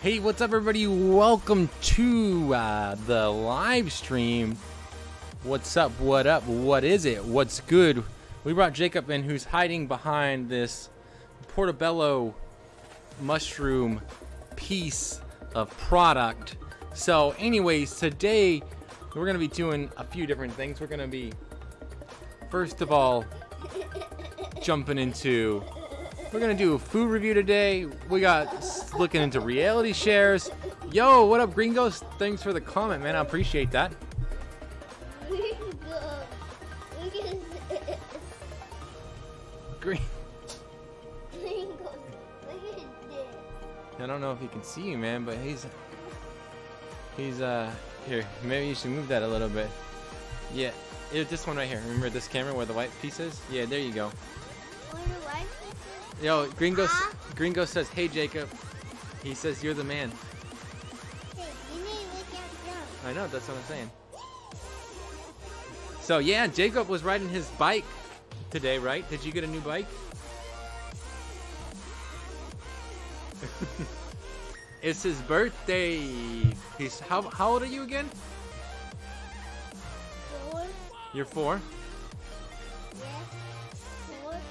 Hey, what's up, everybody? Welcome to the live stream. What's up? What up? What is it? What's good? We brought Jaycub in, who's hiding behind this portobello mushroom piece of product. So anyways, today we're going to be doing a few different things. We're going to be, first of all, jumping into... We're gonna do a food review today. We got looking into reality shares. Yo, what up, Gringos? Thanks for the comment, man. I appreciate that. Green. I don't know if he can see you, man, but he's here. Maybe you should move that a little bit. Yeah, this one right here. Remember this camera where the white piece is? Yeah, there you go. Yo, Gringo says, hey, Jaycub. He says, you're the man. Hey, you need to look out. I know, that's what I'm saying. So, yeah, Jaycub was riding his bike today, right? Did you get a new bike? It's his birthday. He's how old are you again? 4. You're 4? Yes.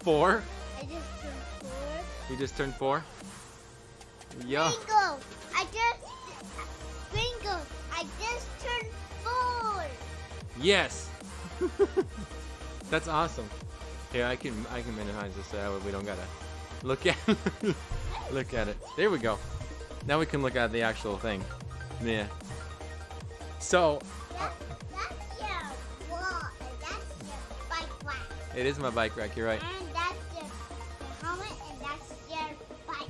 4? I just turned 4. You just turned 4? Yo. Gringo, I just turned 4. Yes. That's awesome. Here, I can minimize this so that way we don't gotta look at look at it. There we go. Now we can look at the actual thing. Yeah. So. That's your wall. That's your bike rack. It is my bike rack. You're right. And that's your helmet, and that's your bike.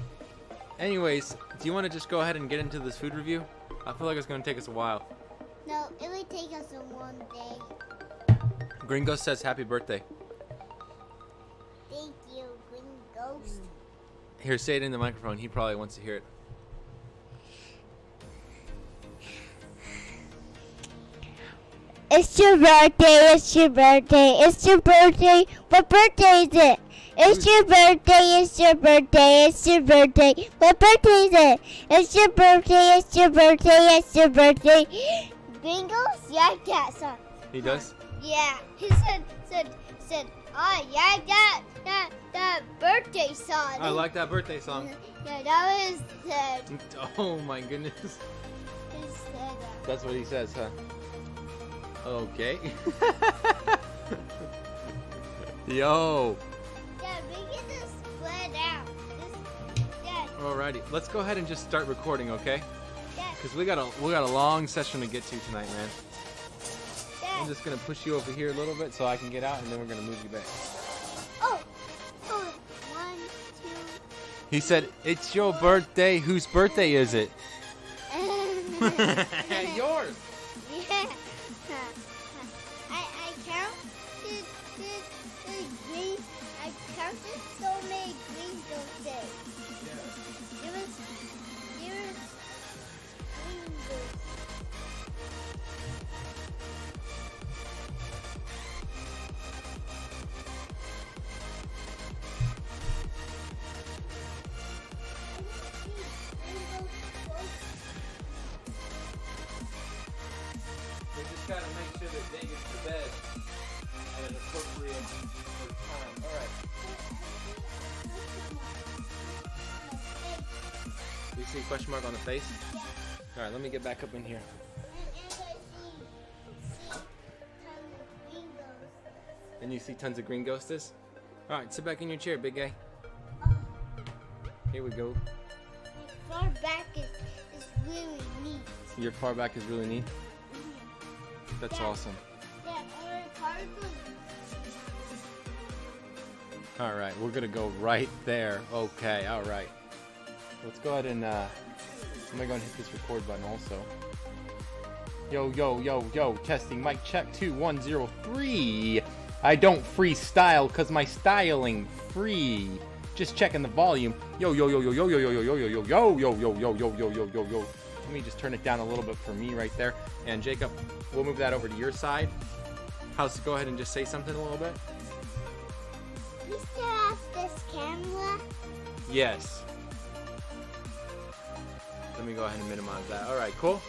Anyways, do you want to just go ahead and get into this food review? I feel like it's gonna take us a while. No, it would take us one day. Gringo says happy birthday. Thank you, Gringos. Here, say it in the microphone. He probably wants to hear it. It's your birthday, it's your birthday, it's your birthday. What birthday is it? It's your birthday, it's your birthday, it's your birthday. What birthday is it? It's your birthday, it's your birthday, it's your birthday. Gringos, yeah, that song. He does? Yeah, he said, oh, yeah, that birthday song. I like that birthday song. Yeah, that was Oh my goodness. he said that. That's what he says, huh? Okay. Yo. Yeah, we can just split out. Yeah. Alrighty, let's go ahead and just start recording, okay? Yeah. Because we got a long session to get to tonight, man. Yeah. I'm just gonna push you over here a little bit so I can get out, and then we're gonna move you back. Oh, 1, 2. He said, "It's your birthday. Whose birthday is it?" Yours. Yeah. I counted the green. I counted so many greens those days. There was greens. We just gotta make sure that they get to bed at an appropriate time. All right. You see a question mark on the face? All right, let me get back up in here. And you see tons of green ghostes? All right, sit back in your chair, big guy. Here we go. My far back is really neat. Your far back is really neat. That's awesome. Yeah, All right, we're gonna go right there. Okay, all right. Let's go ahead and I'm gonna go and hit this record button also. Yo, testing mic check 2 1 0 3. I don't freestyle cause my styling free. Just checking the volume. Yo. Let me just turn it down a little bit for me right there. And Jaycub, we'll move that over to your side. Go ahead and just say something a little bit. You still have this camera? Yes. Let me go ahead and minimize that. All right, cool.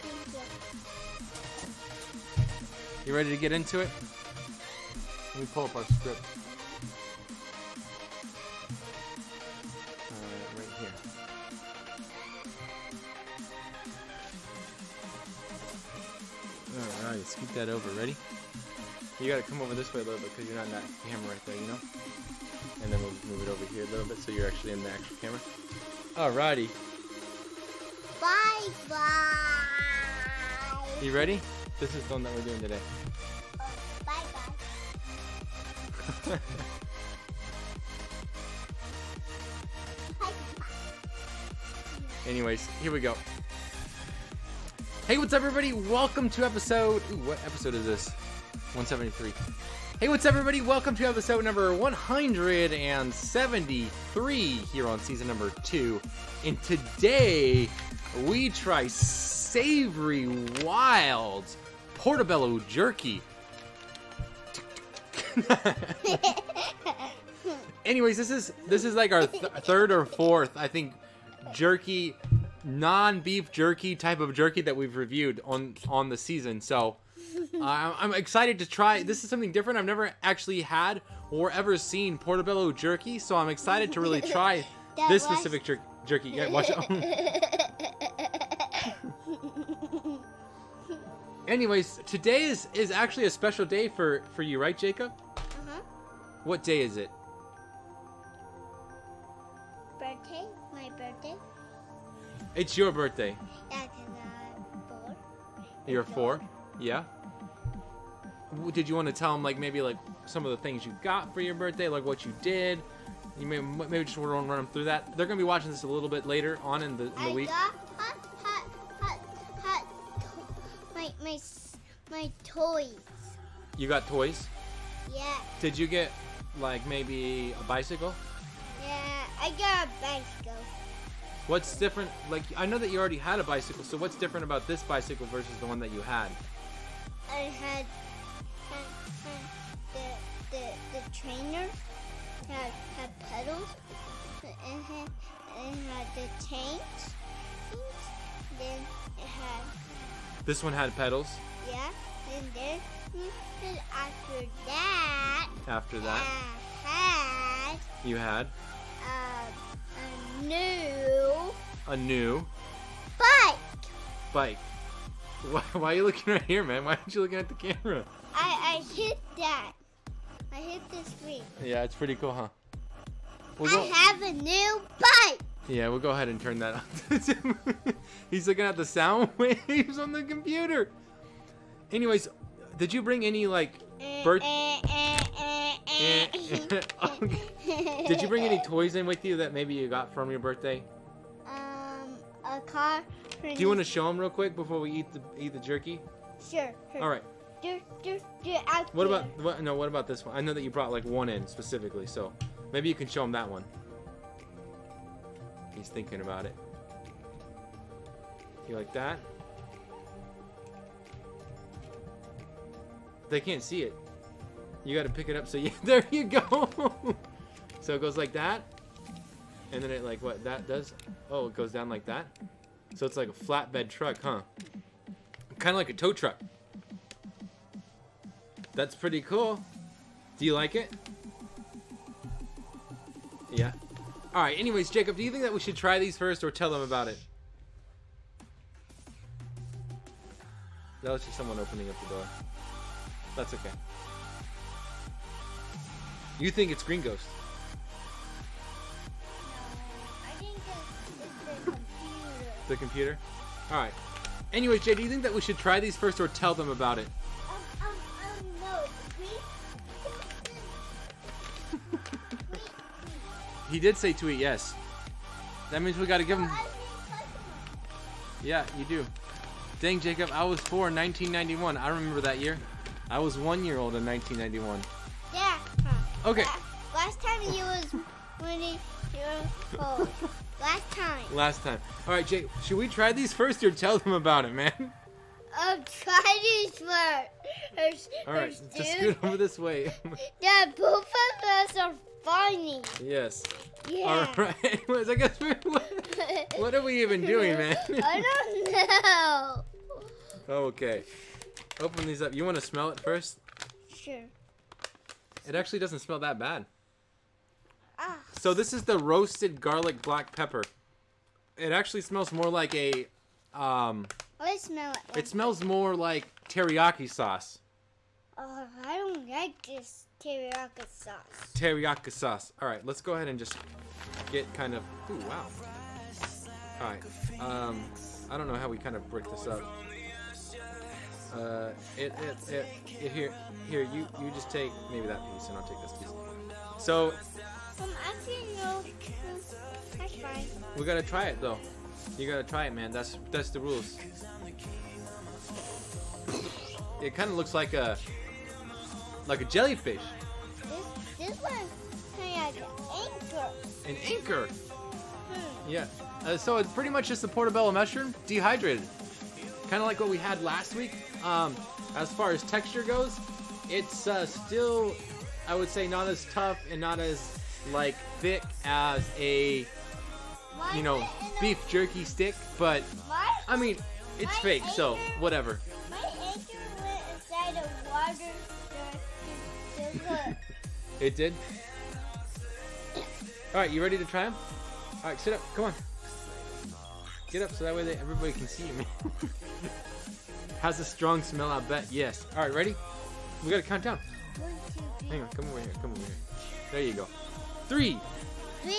You ready to get into it? Let me pull up our script. Right here. All right, scoot that over. Ready? You gotta come over this way a little bit because you're not in that camera right there, you know? And then we'll move it over here a little bit so you're actually in the actual camera. Alrighty. Bye bye. You ready? This is the one that we're doing today. Bye bye. Anyways, here we go. Hey, what's up, everybody? Welcome to episode... Ooh, what episode is this? 173. Hey, what's up, everybody? Welcome to episode number 173 here on season number 2. And today, we try savory, wild portobello jerky. Anyways, this is like our third or fourth, I think, jerky, non-beef jerky type of jerky that we've reviewed on the season. So I'm excited to try. This is something different. I've never actually had or ever seen portobello jerky, so I'm excited to really try this specific jerky. Yeah, watch it. Anyways, today is actually a special day for you, right, Jaycub? Uh-huh. What day is it? Birthday? My birthday? It's your birthday. That's 4. You're 4? Yeah. Did you want to tell them like maybe like some of the things you got for your birthday, like what you did? You maybe just want to run them through that. They're gonna be watching this a little bit later on in the week. I got my toys. You got toys? Yeah. Did you get like maybe a bicycle? Yeah, I got a bicycle. What's different? Like, I know that you already had a bicycle, so what's different about this bicycle versus the one that you had? I had the trainer had pedals. It had the tanks. Then it had. This one had pedals. Yeah, and then after that. After that. I had. You had. A new bike. Why are you looking right here, man? Why aren't you looking at the camera? I hit that. I hit the screen. Yeah, it's pretty cool, huh? I have a new bike. Yeah, we'll go ahead and turn that off. He's looking at the sound waves on the computer. Anyways, did you bring any like Did you bring any toys in with you that maybe you got from your birthday? A car. Do you want to show them real quick before we eat the jerky? Sure. All right. What about this one? I know that you brought like one in specifically, so maybe you can show them that one. He's thinking about it. You like that? They can't see it. You got to pick it up. So yeah, there you go. So it goes like that, and then it like what that does? Oh, it goes down like that. So it's like a flatbed truck, huh? Kind of like a tow truck. That's pretty cool. Do you like it? Yeah. All right. Anyways, Jaycub, do you think that we should try these first or tell them about it? That was just someone opening up the door. That's okay. You think it's Green Ghost? I think it's the computer. The computer? Alright. Anyways, Jay, do you think that we should try these first or tell them about it? No. He did say to eat yes. That means we gotta give him... Yeah, you do. Dang, Jaycub, I was 4 in 1991. I remember that year. I was 1 year old in 1991. Yeah. Okay. Last time you was 20 years old. Last time. Last time. All right, Jay, should we try these first or tell them about it, man? I'm trying to smart. All right, just scoot over this way. Dad, both of us are funny. Yes. Yeah. All right. Anyways, I guess what are we even doing, man? I don't know. Okay. Open these up. You want to smell it first? Sure. It actually doesn't smell that bad. Ah. So this is the roasted garlic black pepper. It actually smells more like a Let's smell it. it smells more like teriyaki sauce. Oh, I don't like this teriyaki sauce. Teriyaki sauce. All right, let's go ahead and just get kind of. Ooh, wow. All right. I don't know how we kind of break this up. Here, you just take maybe that piece, and I'll take this piece. So Actually, no. That's fine. we gotta try it though. You gotta try it, man. That's the rules. It kind of looks like a jellyfish. This one kind of like an anchor. An anchor. Yeah. So it's pretty much just a portobello mushroom dehydrated. Kind of like what we had last week. As far as texture goes, it's still, I would say, not as tough and not as like thick as a, you know, beef jerky stick. But I mean, it's fake, so whatever. My anchor went inside of water. It did? Alright, you ready to try them? Alright, sit up. Come on. Get up so that way everybody can see you, man. Has a strong smell, I bet. Yes. Alright, ready? We gotta count down. 1, 2, 3. Hang on, come over here. Come over here. There you go. 3, 3,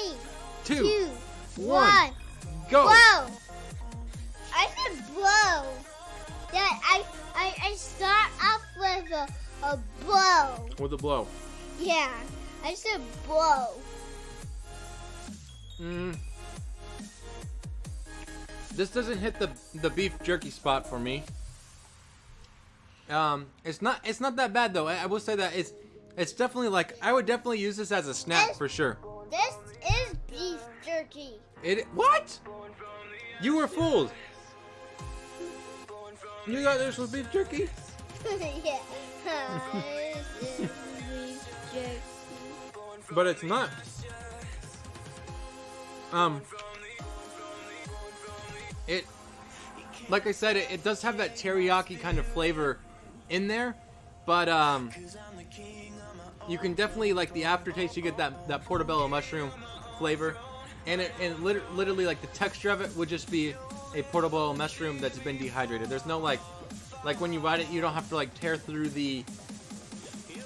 2, 1. 1. Go! Blow! I said blow. That I start off with a blow. With a blow. Yeah, I said blow. This doesn't hit the beef jerky spot for me. It's not that bad though. I will say that it's definitely like, I would definitely use this as a snack for sure. This is beef jerky. What? You were fooled. You thought this was beef jerky? Yeah. This is beef jerky. But it's not. It, like I said, it does have that teriyaki kind of flavor in there, but you can definitely, like, the aftertaste, you get that portobello mushroom flavor, and literally like the texture of it would just be a portobello mushroom that's been dehydrated. There's no like when you bite it, you don't have to like tear through the.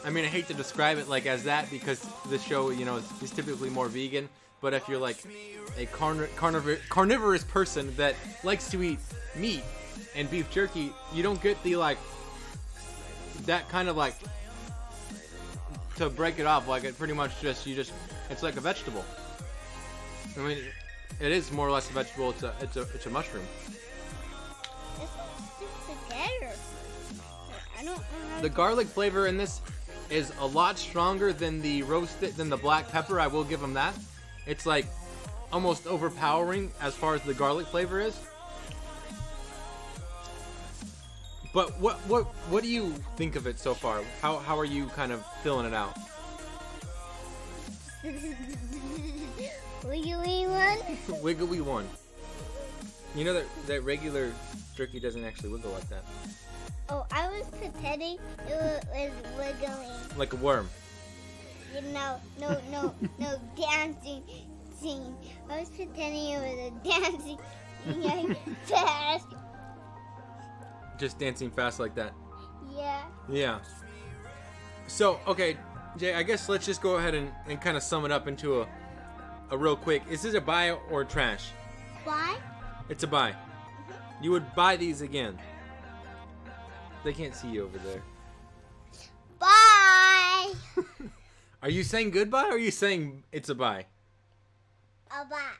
I mean, I hate to describe it like as that because this show, you know, is typically more vegan. But if you're like a carnivorous person that likes to eat meat and beef jerky, you don't get the like that kind of like to break it off. Like it pretty much it's like a vegetable. I mean, it is more or less a vegetable. It's a mushroom. This one's together. I don't know how The garlic flavor in this is a lot stronger than the black pepper. I will give them that. It's like almost overpowering as far as the garlic flavor is. But what do you think of it so far? How are you kind of filling it out? Wiggly one? Wiggly one. You know that regular jerky doesn't actually wiggle like that. Oh, I was pretending it was wiggling. Like a worm. No, dancing. I was pretending it was a dancing fast. Just dancing fast like that. Yeah. Yeah. So, okay, Jay, I guess let's just go ahead and kind of sum it up into a real quick. Is this a buy or trash? Why? It's a buy. You would buy these again. They can't see you over there. Bye. Are you saying goodbye or are you saying it's a buy? A bye.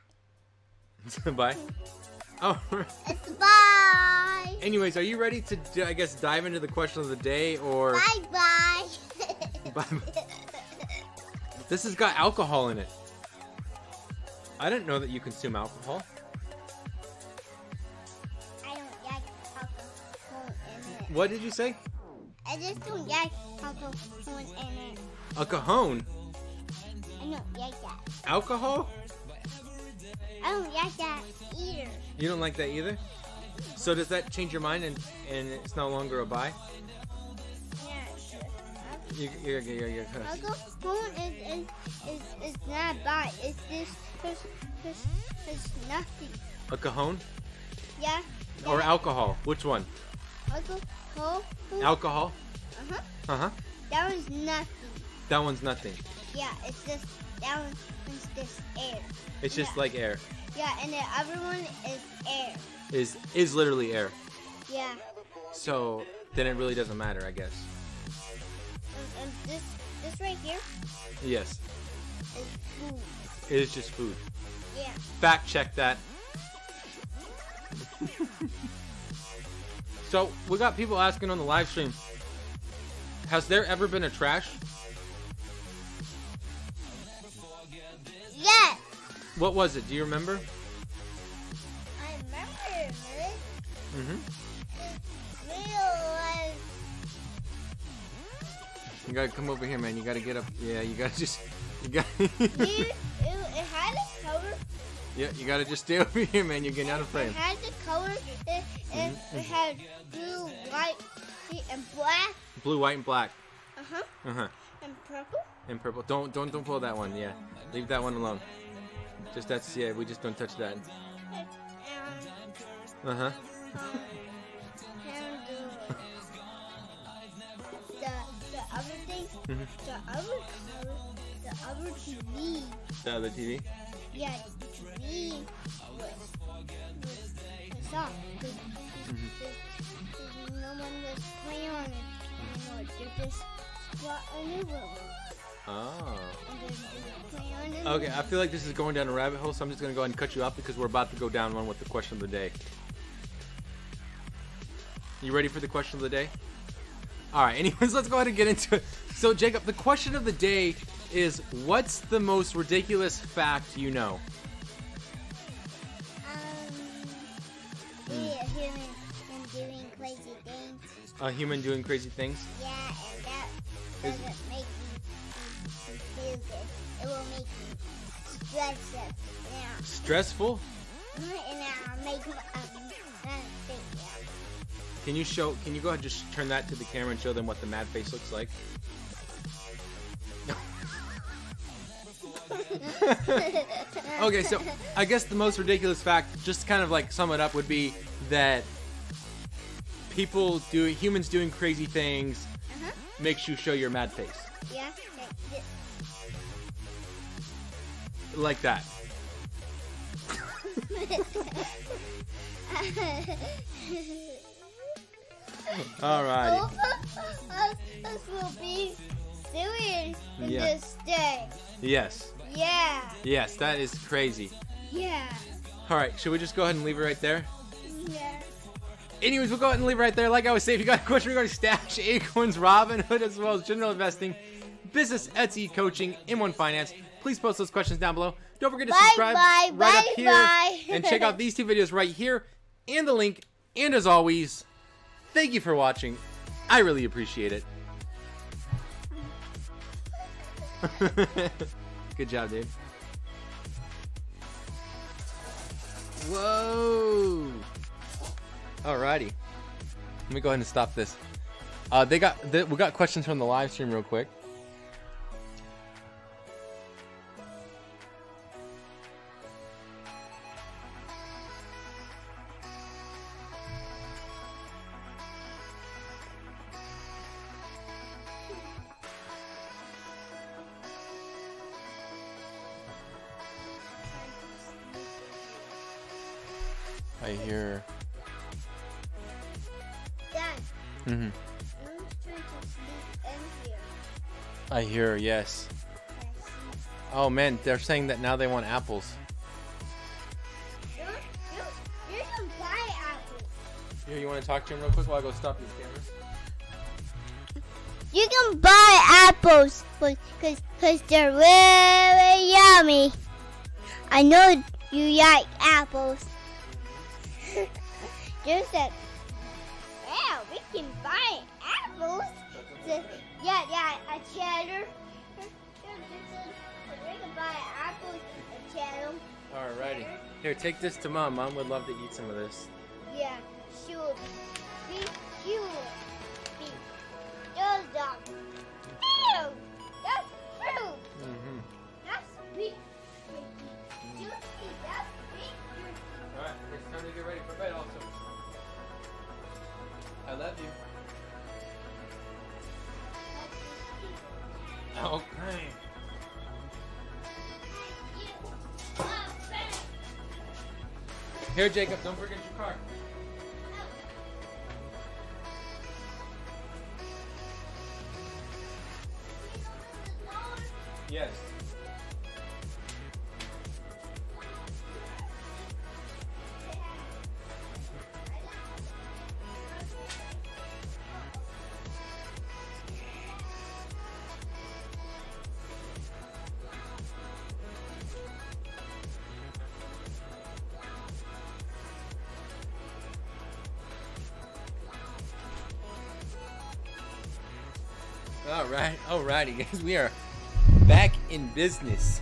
It's a buy? Oh. It's bye. Anyways, are you ready to, I guess, dive into the question of the day or... Bye. Bye. This has got alcohol in it. I didn't know that you consume alcohol. I don't like alcohol What did you say? I just don't like alcohol in it. A cajon? I don't like that. Alcohol? I don't like that either. You don't like that either? So does that change your mind and it's no longer a buy? Yeah, You're alcohol is not bad. It's just it's nothing. a cajon? Yeah. Or alcohol? Which one? Alcohol. Alcohol? Uh-huh. Uh-huh. That one's nothing. That one's nothing. Yeah, it's just that one's just air. It's just like air. Yeah, and the other one is air. Is literally air. Yeah. So then it really doesn't matter, I guess. And this right here Yes. is food. It is just food. Yeah. Fact check that. So we got people asking on the live stream, has there ever been a trash? Yeah. What was it? Do you remember? I remember it. Mm-hmm. Real You gotta come over here, man. You gotta get up. Yeah, you gotta just. You got. it had a cover. Yeah, you gotta just stay over here, man. You're getting out of frame. It had the color. It had blue, white, and black. Blue, white, and black. Uh-huh. Uh-huh. And purple. And purple. Don't pull that one. Yeah, leave that one alone. Just that's we just don't touch that. Uh-huh. And the other thing, the other TV. The other TV. Yeah, the TV was off. No one was playing on it anymore. They just bought a new one. Oh. And they're playing on it. Okay, I feel like this is going down a rabbit hole, so I'm just gonna go ahead and cut you off because we're about to go down one with the question of the day. You ready for the question of the day? All right. Anyways, let's go ahead and get into it. So, Jacob, the question of the day is, what's the most ridiculous fact you know? Yeah, human doing crazy things. A human doing crazy things? Yeah, and that doesn't make me feel good. It will make me stressful. Yeah. Stressful? And I'll make me think. Can you go ahead and just turn that to the camera and show them what the mad face looks like? Okay, so I guess the most ridiculous fact, just to kind of like sum it up, would be that humans doing crazy things makes you show your mad face. Yeah. Like that. Alrighty. Us will be serious in Yeah. this day. Yes. Yeah. Yes, that is crazy. Yeah. Alright, should we just go ahead and leave it right there? Yeah. Anyways, we'll go ahead and leave it right there. Like I was saying, if you got a question regarding Stash, Acorns, Robinhood, as well as general investing, business, Etsy, coaching, M1 Finance, please post those questions down below. Don't forget to subscribe right up here and check out these two videos right here and the link. And as always, thank you for watching. I really appreciate it. Good job, dude. Whoa. Alrighty. Let me go ahead and stop this. We got questions from the live stream real quick. I hear. Dad. Mm-hmm. Who's trying to sleep in here? I hear. Yes. Oh man, they're saying that now they want apples. You can buy apples. Here, you want to talk to him real quick while I go stop these cameras? You can buy apples because they're really yummy. I know you like apples. You said, wow, we can buy apples. Yeah, a cheddar. We can buy apples, a cheddar. Alrighty. Here, take this to Mom. Mom would love to eat some of this. Yeah, sure. Be sure. Those are. Ew! That's fruit. Mm-hmm. That's big. You see, that's big. Alright, it's time to get ready for bed also. I love you. Okay. Here, Jaycub, don't forget your car. Yes. Alrighty, guys, we are back in business.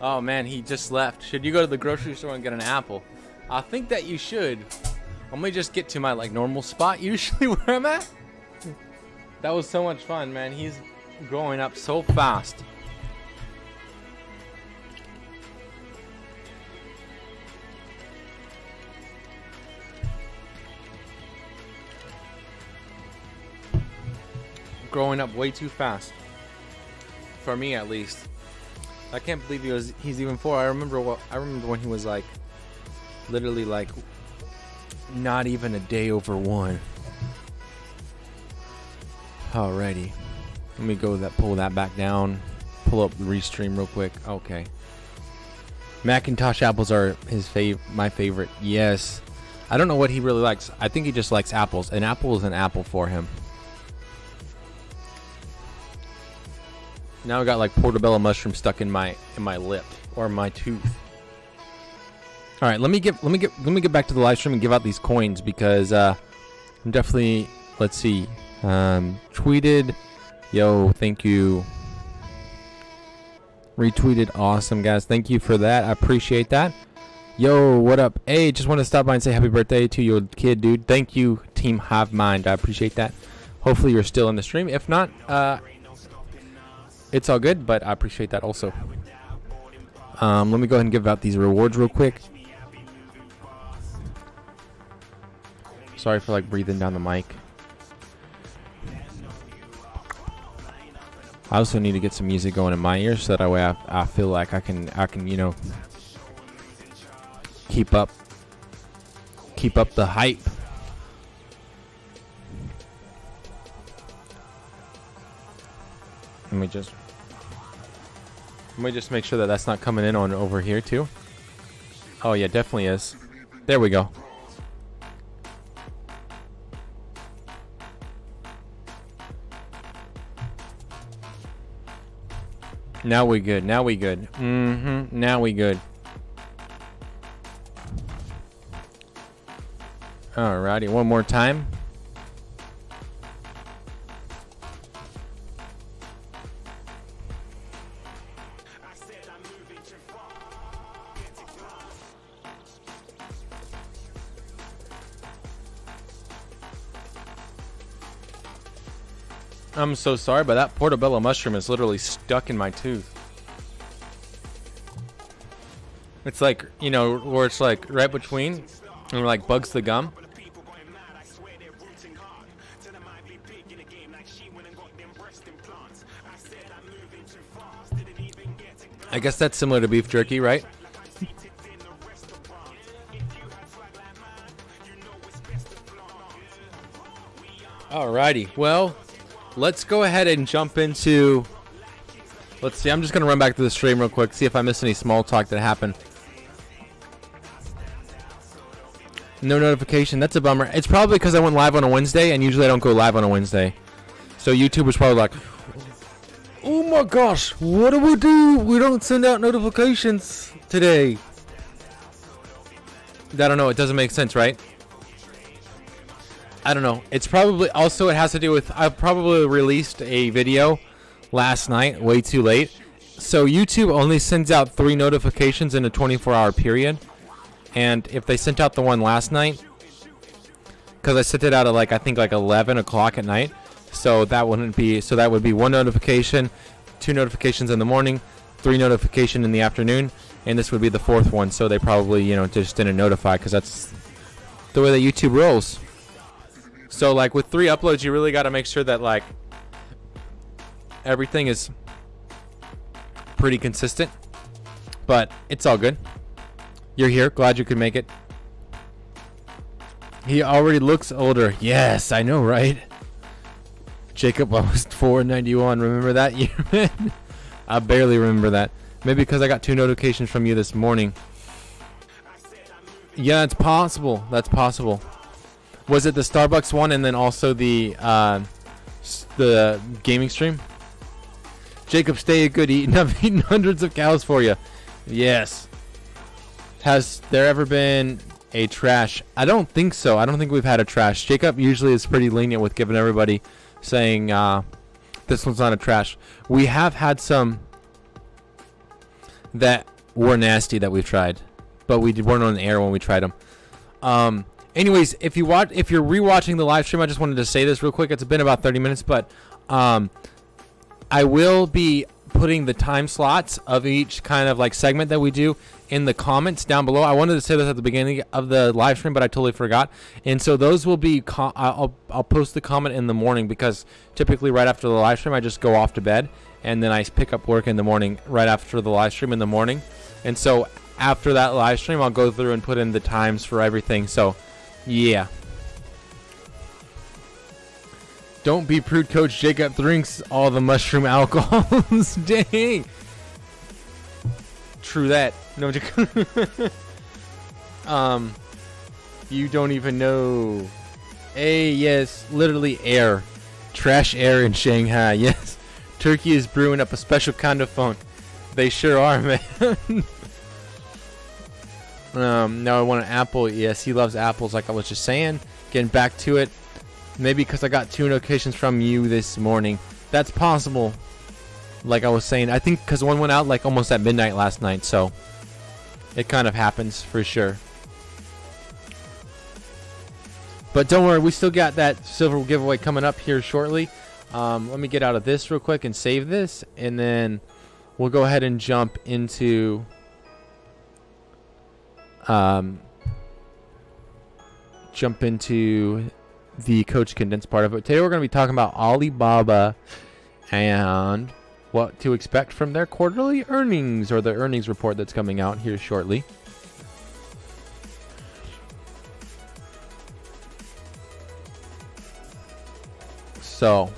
Oh man, he just left. Should you go to the grocery store and get an apple? I think that you should. Let me just get to my normal spot usually where I'm at. That was so much fun, man. He's growing up so fast. Growing up way too fast. For me at least. I can't believe he's even 4. I remember when he was literally not even a day over 1. Alrighty. Let me pull that back down. Pull up the restream real quick. Okay. Macintosh apples are my favorite. Yes. I don't know what he really likes. I think he just likes apples. An apple is an apple for him. Now I got portobello mushroom stuck in my lip or my tooth. All right, let me get back to the live stream and give out these coins because I'm definitely, let's see, tweeted, yo, thank you, retweeted, awesome guys, thank you for that, I appreciate that. Yo, what up? Hey, just want to stop by and say happy birthday to your kid, dude. Thank you, Team Hive Mind, I appreciate that. Hopefully you're still in the stream. If not, it's all good, but I appreciate that also. Let me go ahead and give out these rewards real quick. Sorry for breathing down the mic. I also need to get some music going in my ears so that way I feel like I can keep up the hype. Let me just make sure that that's not coming in on over here too. Oh yeah, definitely is. There we go. Now we good. Now we good. Now we good. Alrighty, one more time. I'm so sorry, but that portobello mushroom is literally stuck in my tooth. It's where it's right between and bugs the gum. I guess that's similar to beef jerky, right? Alrighty, well, let's go ahead and jump into, let's see, I'm just going to run back to the stream real quick, see if I missed any small talk that happened. No notification, that's a bummer. It's probably because I went live on a Wednesday, and usually I don't go live on a Wednesday. So YouTube was probably like, oh my gosh, what do we do? We don't send out notifications today. I don't know. It doesn't make sense, right? I don't know. It's probably also, it has to do with, I probably released a video last night way too late. So YouTube only sends out 3 notifications in a 24-hour period. And if they sent out the one last night, because I sent it out at like, I think like 11 o'clock at night. So that wouldn't be, so that would be 1 notification, 2 notifications in the morning, 3 notification in the afternoon. And this would be the 4th one. So they probably, you know, just didn't notify, because that's the way that YouTube rolls. So like with 3 uploads, you really got to make sure that like everything is pretty consistent. But it's all good. You're here. Glad you could make it. He already looks older. Yes, I know, right? Jaycub, I was 491. Remember that year, man? I barely remember that. Maybe because I got 2 notifications from you this morning. Yeah, it's possible. That's possible. Was it the Starbucks one and then also the gaming stream? Jaycub, stay good eating. I've eaten hundreds of cows for you. Yes. Has there ever been a trash? I don't think so. I don't think we've had a trash. Jaycub usually is pretty lenient with giving everybody, saying this one's not a trash. We have had some that were nasty that we've tried, but we weren't on the air when we tried them. Anyways, if you're rewatching the live stream, I just wanted to say this real quick. It's been about 30 minutes, but I will be putting the time slots of each kind of like segment that we do in the comments down below. I wanted to say this at the beginning of the live stream, but I totally forgot. And so those will be, I'll post the comment in the morning, because typically right after the live stream, I just go off to bed, and then I pick up work in the morning right after the live stream in the morning. And so after that live stream, I'll go through and put in the times for everything. So yeah. Don't be prude, Coach. Jaycub drinks all the mushroom alcohols. Dang. True that. No. You don't even know. Hey, yes, literally air. Trash air in Shanghai. Yes. Turkey is brewing up a special kind of funk. They sure are, man. Now I want an apple. Yes, he loves apples, like I was just saying. Getting back to it. Maybe because I got 2 notifications from you this morning. That's possible. Like I was saying, I think because one went out like almost at midnight last night, so it kind of happens for sure. But don't worry, we still got that silver giveaway coming up here shortly. Let me get out of this real quick and save this, and then we'll go ahead and jump into the Coach Condensed part of it. Today we're going to be talking about Alibaba and what to expect from their quarterly earnings, or the earnings report that's coming out here shortly. So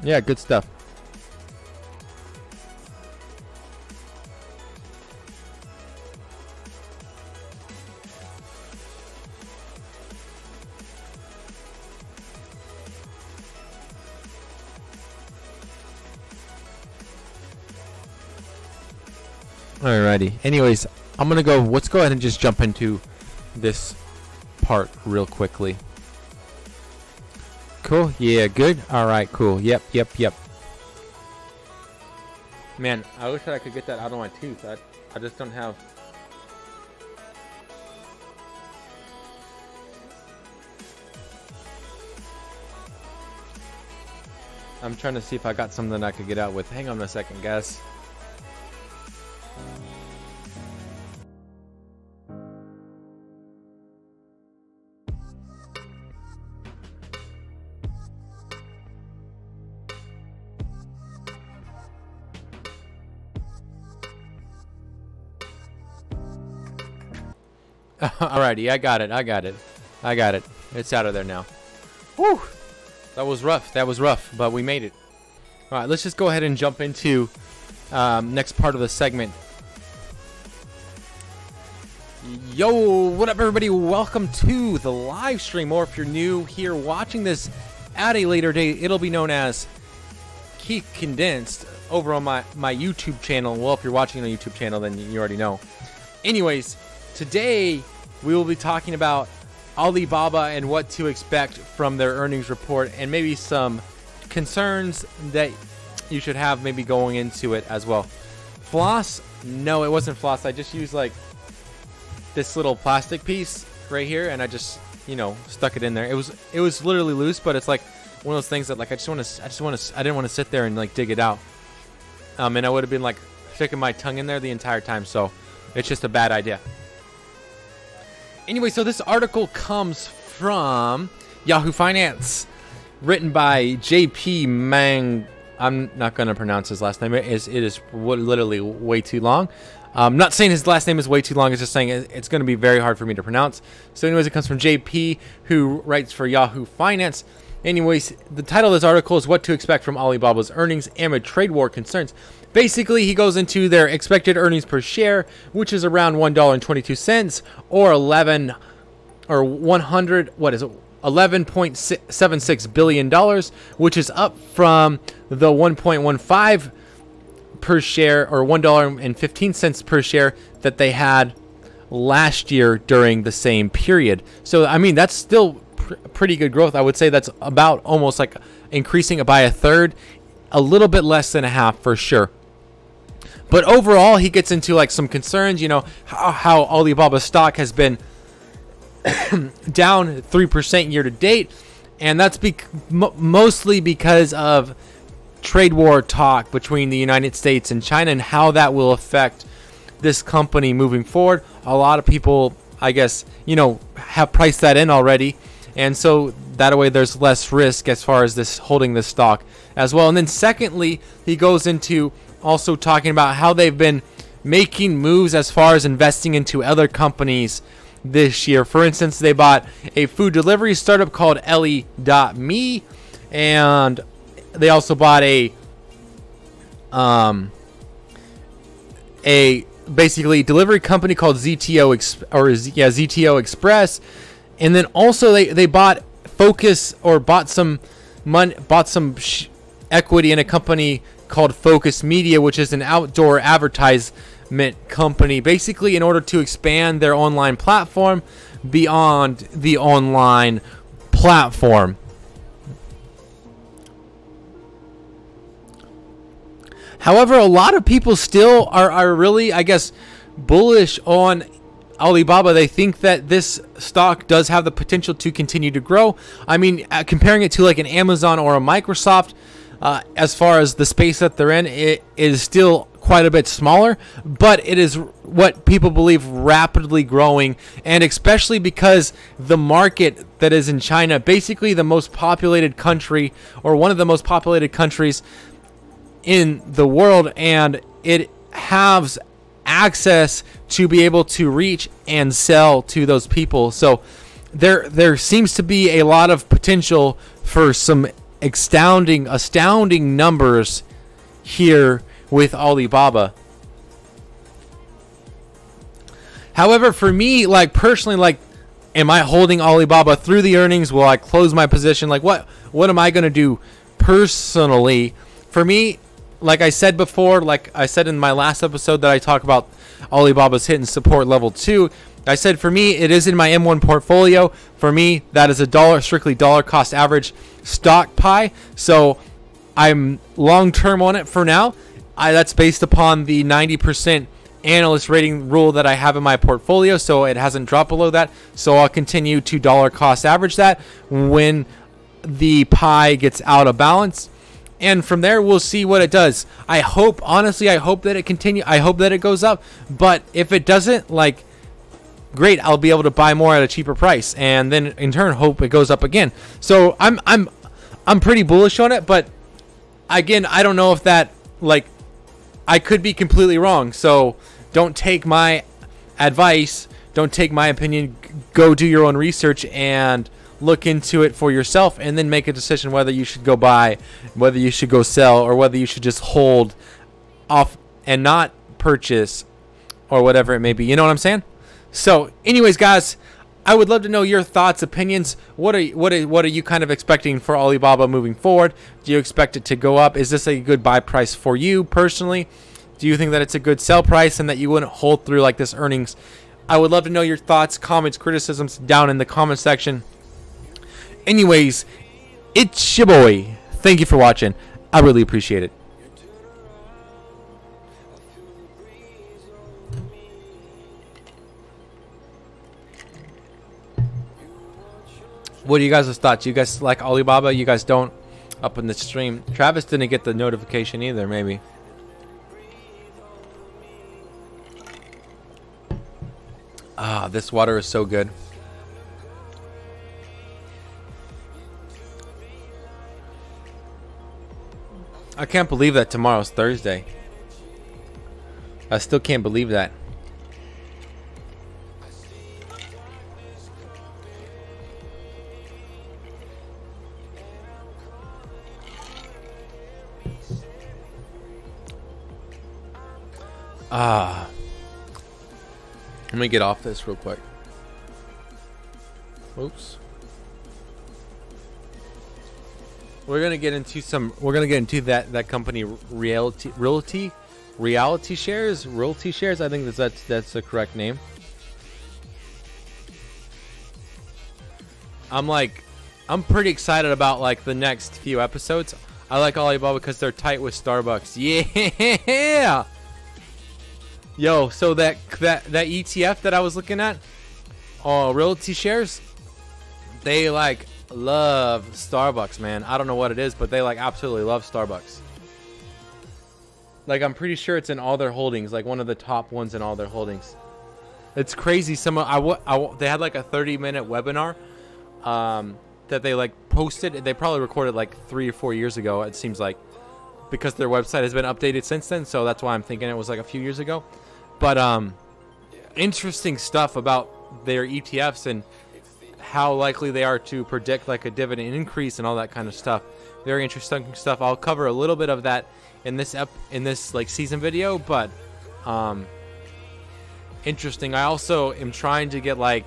yeah, good stuff. Alrighty. Anyways, let's go ahead and just jump into this part real quickly. Cool. Yeah, good. Alright, cool. Yep. Man, I wish that I could get that out of my tooth. I just don't have... I'm trying to see if I got something I could get out with. Hang on a second, guys. Alrighty, I got it. It's out of there now. Whew! That was rough, but we made it. Alright, let's just go ahead and jump into next part of the segment. Yo, what up, everybody? Welcome to the live stream, or if you're new here watching this at a later date, it'll be known as Keith Condensed over on my YouTube channel. Well, if you're watching on the YouTube channel, then you already know. Anyways, today we will be talking about Alibaba and what to expect from their earnings report, and maybe some concerns that you should have maybe going into it as well. Floss? No, it wasn't floss. I just used like this little plastic piece right here, and I just, you know, stuck it in there. It was literally loose, but it's like one of those things that like I didn't want to sit there and like dig it out. And I would have been like sticking my tongue in there the entire time, so it's just a bad idea. Anyway, so this article comes from Yahoo Finance, written by JP Mang. I'm not going to pronounce his last name. It is literally way too long. I'm not saying his last name is way too long. It's just saying it's going to be very hard for me to pronounce. So anyways, it comes from JP, who writes for Yahoo Finance. Anyways, the title of this article is What to Expect from Alibaba's Earnings Amid Trade War Concerns. Basically, he goes into their expected earnings per share, which is around $1.22 or $11.76 billion, which is up from the 1.15 per share or $1.15 per share that they had last year during the same period. So, I mean, that's still pretty good growth. I would say that's about almost like increasing it by a third, a little bit less than a half for sure. But overall, he gets into like some concerns, you know, how Alibaba stock has been down 3% year to date, and that's mostly because of trade war talk between the United States and China and how that will affect this company moving forward. A lot of people, I guess, you know, have priced that in already, and so that way there's less risk as far as this holding this stock as well. And then secondly, he goes into also talking about how they've been making moves as far as investing into other companies this year. For instance, they bought a food delivery startup called Ellie.me, and they also bought a basically delivery company called ZTO Express, and then also they bought some equity in a company called Focus Media, which is an outdoor advertisement company, basically in order to expand their online platform beyond the online platform. However, a lot of people still are really, I guess, bullish on Alibaba. They think that this stock does have the potential to continue to grow. I mean, comparing it to like an Amazon or a Microsoft, as far as the space that they're in, it is still quite a bit smaller, but it is what people believe rapidly growing, and especially because the market that is in China, basically the most populated country or one of the most populated countries in the world, and it has access to be able to reach and sell to those people. So there seems to be a lot of potential for some astounding numbers here with Alibaba. However, for me, like personally, like, am I holding Alibaba through the earnings? Will I close my position? Like, what am I going to do personally? For me, like I said before, like I said in my last episode that I talk about Alibaba's hitting support level 2, I said for me, it is in my M1 portfolio. For me, that is a strictly dollar cost average stock pie. So I'm long term on it for now. That's based upon the 90% analyst rating rule that I have in my portfolio. So it hasn't dropped below that. So I'll continue to dollar cost average that when the pie gets out of balance. And from there, we'll see what it does. I hope, honestly, I hope that it continue. I hope that it goes up. But if it doesn't, like, great, I'll be able to buy more at a cheaper price, and then in turn hope it goes up again. So I'm pretty bullish on it, but again, I don't know if that, like, I could be completely wrong. So don't take my advice, don't take my opinion. Go do your own research and look into it for yourself, and then make a decision whether you should go buy, whether you should go sell, or whether you should just hold off and not purchase, or whatever it may be. You know what I'm saying? So anyways, guys, I would love to know your thoughts, opinions. What are you kind of expecting for Alibaba moving forward? Do you expect it to go up? Is this a good buy price for you personally? Do you think that it's a good sell price and that you wouldn't hold through like this earnings? I would love to know your thoughts, comments, criticisms down in the comment section. Anyways, it's your boy. Thank you for watching. I really appreciate it. What are you guys' thoughts? You guys like Alibaba? You guys don't? Up in the stream. Travis didn't get the notification either, maybe. Ah, this water is so good. I can't believe that tomorrow's Thursday. I still can't believe that. Ah. Let me get off this real quick. Oops. We're gonna get into that company realty shares. I think that's the correct name. I'm pretty excited about like the next few episodes. I like Alibaba because they're tight with Starbucks. Yeah. Yo, so that ETF that I was looking at, realty shares, they like love Starbucks, man. I don't know what it is, but they like absolutely love Starbucks. Like I'm pretty sure it's in all their holdings, like one of the top ones in all their holdings. It's crazy. They had like a 30-minute webinar that they like posted. They probably recorded like 3 or 4 years ago. It seems like, because their website has been updated since then, so that's why I'm thinking it was like a few years ago. But interesting stuff about their ETFs and how likely they are to predict like a dividend increase and all that kind of stuff. Very interesting stuff. I'll cover a little bit of that in this like season video, but interesting. I also am trying to get like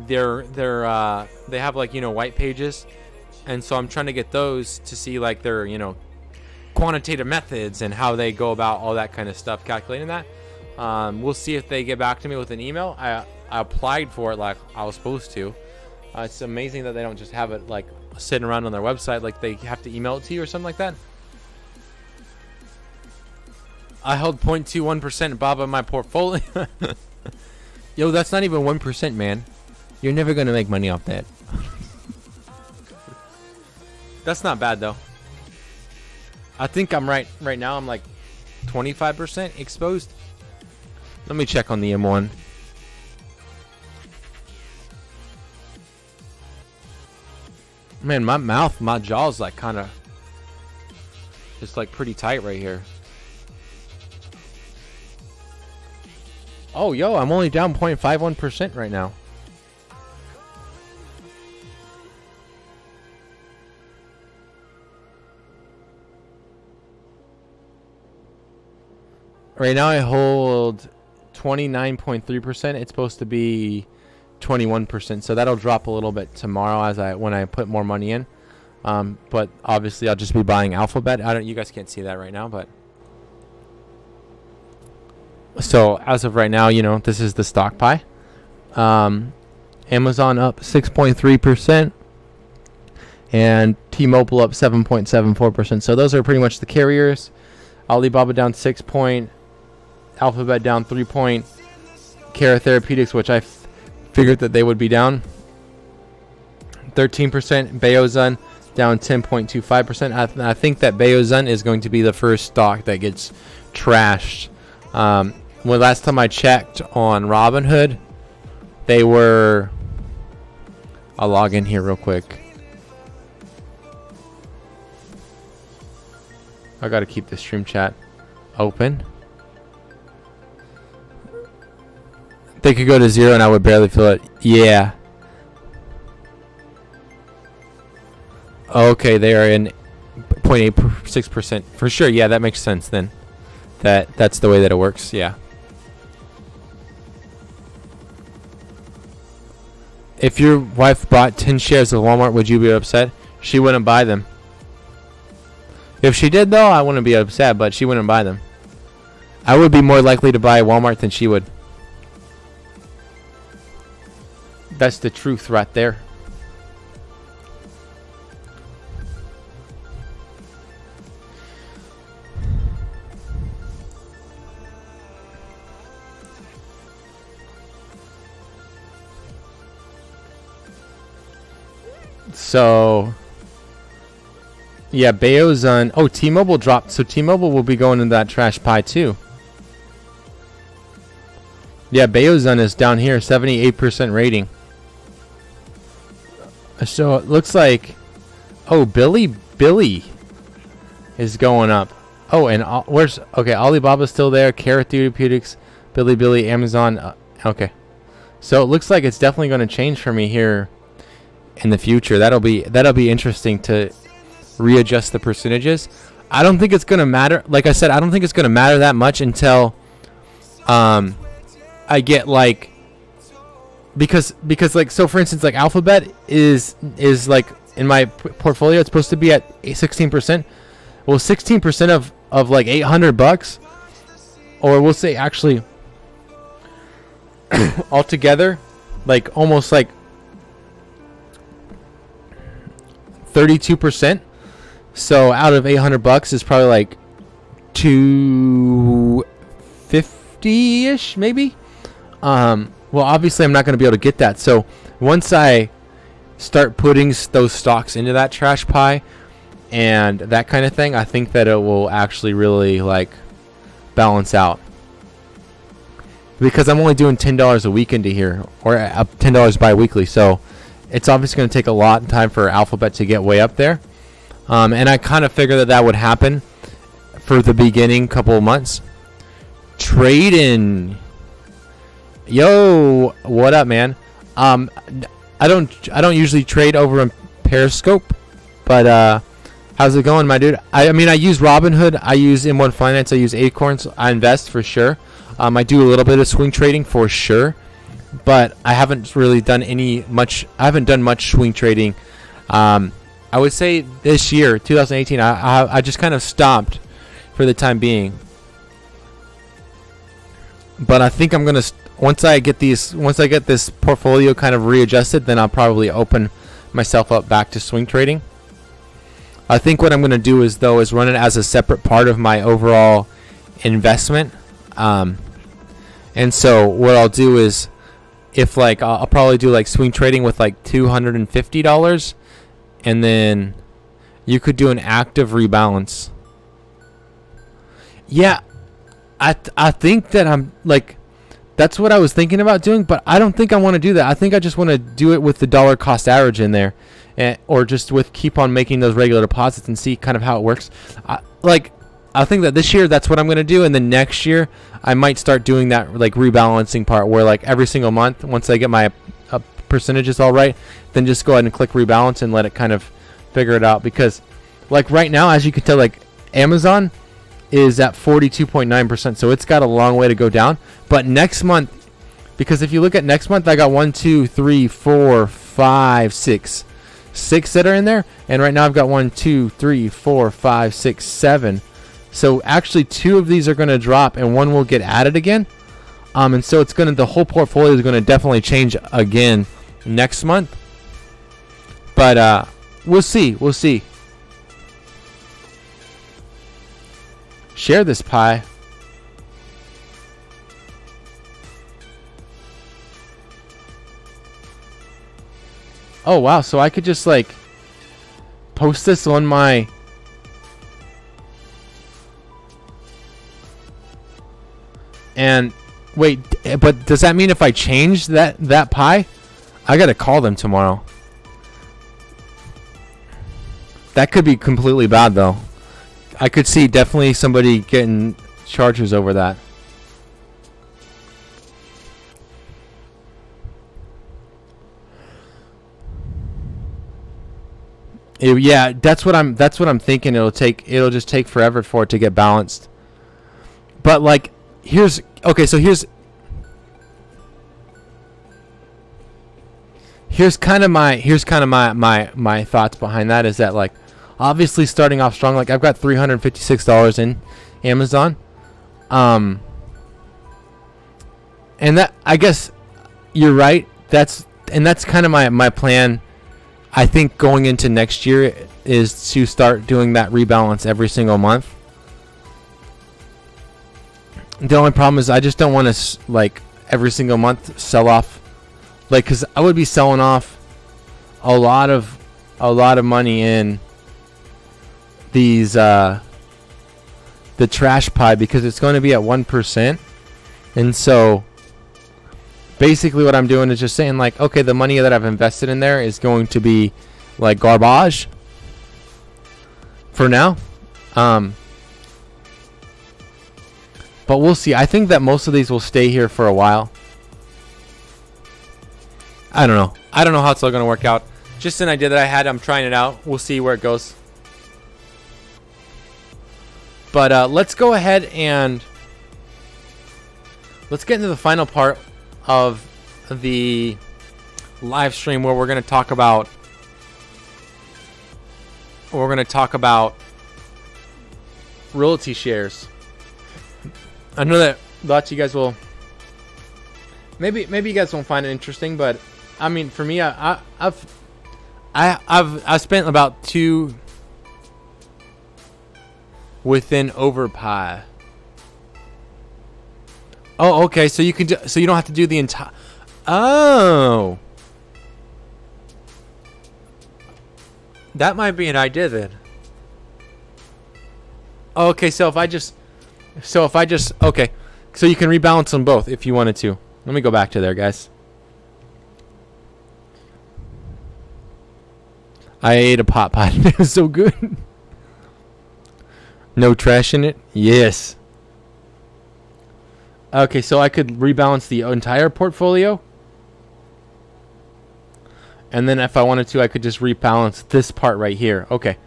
they have like, you know, white pages, and so I'm trying to get those to see like their, you know, quantitative methods and how they go about all that kind of stuff, calculating that. We'll see if they get back to me with an email. I applied for it like I was supposed to. It's amazing that they don't just have it like sitting around on their website, like they have to email it to you or something like that. I held 0.21% Baba in my portfolio. Yo, that's not even 1%, man. You're never gonna make money off that. That's not bad though. I think I'm right now. I'm like 25% exposed. Let me check on the M1. Man, my jaw's like kind of just like pretty tight right here. Oh, yo, I'm only down 0.51% right now. Right now I hold 29.3%. It's supposed to be 21%, so that'll drop a little bit tomorrow when I put more money in. But obviously I'll just be buying Alphabet. You guys can't see that right now, but so as of right now, you know, this is the stock pie. Amazon up 6.3%, and T-Mobile up 7.74%. So those are pretty much the carriers. Alibaba down 6 point. Alphabet down 3 point. Cara Therapeutics, which I figured that they would be down 13%. Baozun down 10.25%. I think that Baozun is going to be the first stock that gets trashed. Well, last time I checked on Robinhood, they were... I'll log in here real quick. I gotta keep the stream chat open. They could go to 0 and I would barely feel it. Yeah. Okay, they are in 0.86% for sure. Yeah, that makes sense then. That's the way that it works. Yeah. If your wife bought 10 shares of Walmart, would you be upset? She wouldn't buy them. If she did, though, I wouldn't be upset, but she wouldn't buy them. I would be more likely to buy Walmart than she would. That's the truth right there. So, yeah, Bayo's on. Oh, T-Mobile dropped. So T-Mobile will be going into that trash pie too. Yeah, Bayozun is down here, 78% rating. So it looks like, oh, Billy is going up. Oh, and where's, okay, Alibaba's still there, Carrot Therapeutics, Billy, Amazon. Okay. So it looks like it's definitely going to change for me here in the future. That'll be interesting to readjust the percentages. I don't think it's going to matter. Like I said, I don't think it's going to matter that much until I get like, because like, so for instance, like Alphabet is like in my portfolio, it's supposed to be at 16%. Well, 16% of like $800, or we'll say actually altogether, like almost like 32%. So out of $800 is probably like $250-ish maybe. Well, obviously I'm not going to be able to get that. So once I start putting those stocks into that trash pie and that kind of thing, I think that it will actually really like balance out, because I'm only doing $10 a week into here, or $10 bi-weekly. So it's obviously going to take a lot of time for Alphabet to get way up there. And I kind of figured that would happen for the beginning couple of months. Trading. Yo, what up, man? I don't usually trade over in Periscope, but how's it going, my dude? I mean, I use Robinhood, I use M1 Finance, I use Acorns, I invest for sure. I do a little bit of swing trading for sure, but I haven't really done much swing trading. I would say this year, 2018, I just kind of stopped for the time being. But I think I'm gonna once I get this portfolio kind of readjusted, then I'll probably open myself up back to swing trading. I think what I'm gonna do is run it as a separate part of my overall investment. And so what I'll do is, if like I'll probably do like swing trading with like $250, and then you could do an active rebalance. Yeah, I think that I'm like, that's what I was thinking about doing, but I don't think I want to do that. I think I just want to do it with the dollar cost average in there, or just with keep on making those regular deposits and see kind of how it works. I think that this year that's what I'm going to do, and then next year I might start doing that like rebalancing part, where like every single month, once I get my percentages all right, then just go ahead and click rebalance and let it kind of figure it out. Because like right now, as you can tell, like Amazon is at 42.9%, so it's got a long way to go down. But next month, because if you look at next month, I got 1, 2, 3, 4, 5, 6 that are in there, and right now I've got 1, 2, 3, 4, 5, 6, 7. So actually 2 of these are going to drop, and 1 will get added again. And so it's going to, the whole portfolio is going to definitely change again next month. But we'll see. Share this pie. Oh wow, so I could just like post this on my and wait, but does that mean if I change that pie, I gotta call them tomorrow? That could be completely bad though. I could see definitely somebody getting charges over that. Yeah, that's what I'm thinking. It'll just take forever for it to get balanced. But like here's kind of my thoughts behind that is that, like, obviously starting off strong. Like, I've got $356 in Amazon, and that, I guess you're right. That's kind of my plan. I think going into next year is to start doing that rebalance every single month. The only problem is I just don't want to, like, every single month sell off, like, because I would be selling off a lot of money in these the trash pie, because it's going to be at 1%. And so basically what I'm doing is just saying, like, okay, the money that I've invested in there is going to be like garbage for now. But we'll see. I think that most of these will stay here for a while. I don't know. I don't know how it's all going to work out. Just an idea that I had. I'm trying it out. We'll see where it goes. But let's go ahead and let's get into the final part of the live stream, where we're going to talk about realty shares. I know that lots of you guys will maybe you guys won't find it interesting, but I mean, for me, I've spent about 2 within over pi. Oh, okay. So you can so you don't have to do the entire. Oh, that might be an idea then. Okay, so if I just okay, so you can rebalance them both if you wanted to. Let me go back to there, guys. I ate a pot pie. It was so good. No trash in it? Yes. Okay, so I could rebalance the entire portfolio. And then if I wanted to, I could just rebalance this part right here. Okay.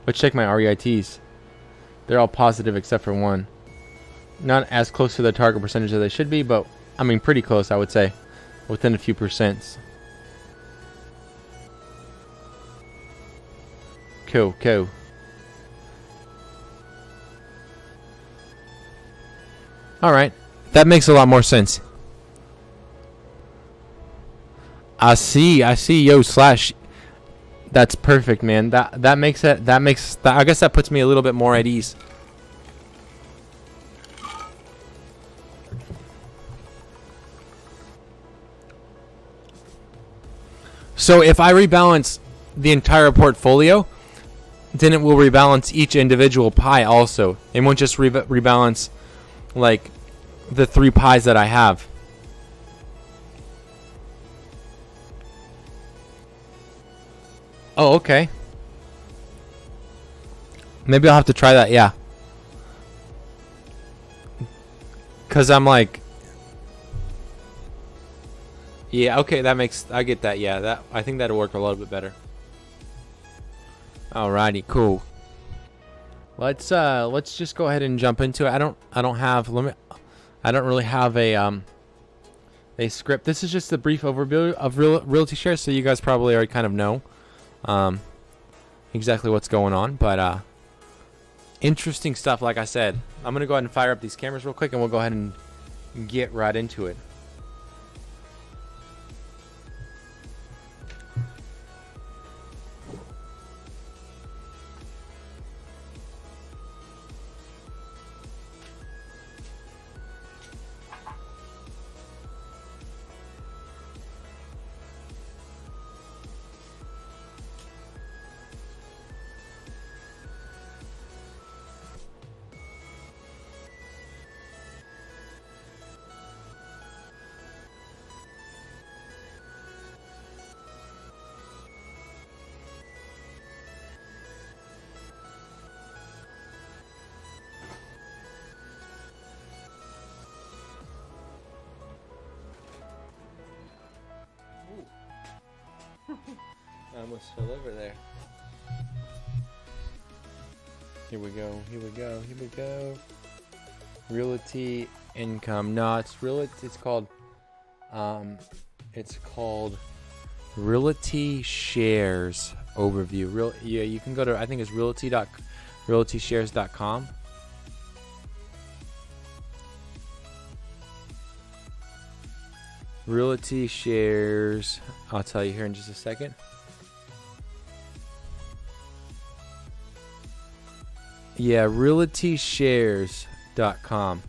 Let's check my REITs. They're all positive except for one. Not as close to the target percentage as they should be, but I mean pretty close, I would say. Within a few percents. Cool. Alright. That makes a lot more sense. I see. Yo, Slash. That's perfect, man. That makes I guess that puts me a little bit more at ease. So if I rebalance the entire portfolio, then it will rebalance each individual pie also. It won't just rebalance like the 3 pies that I have. Oh, okay. Maybe I'll have to try that, yeah. Cause I'm like, yeah, okay, I get that, yeah. I think that'll work a little bit better. Alrighty, cool. Let's just go ahead and jump into it. I don't really have a script. This is just a brief overview of realty shares, so you guys probably already kind of know exactly what's going on, but interesting stuff. Like I said, I'm gonna go ahead and fire up these cameras real quick, and we'll go ahead and get right into it. I almost fell over there. Here we go. Realty income. No, it's called It's called Realty Shares Overview. Yeah, you can go to, I think it's realtyshares.com. Realty Shares, I'll tell you here in just a second. Yeah, realtyshares.com.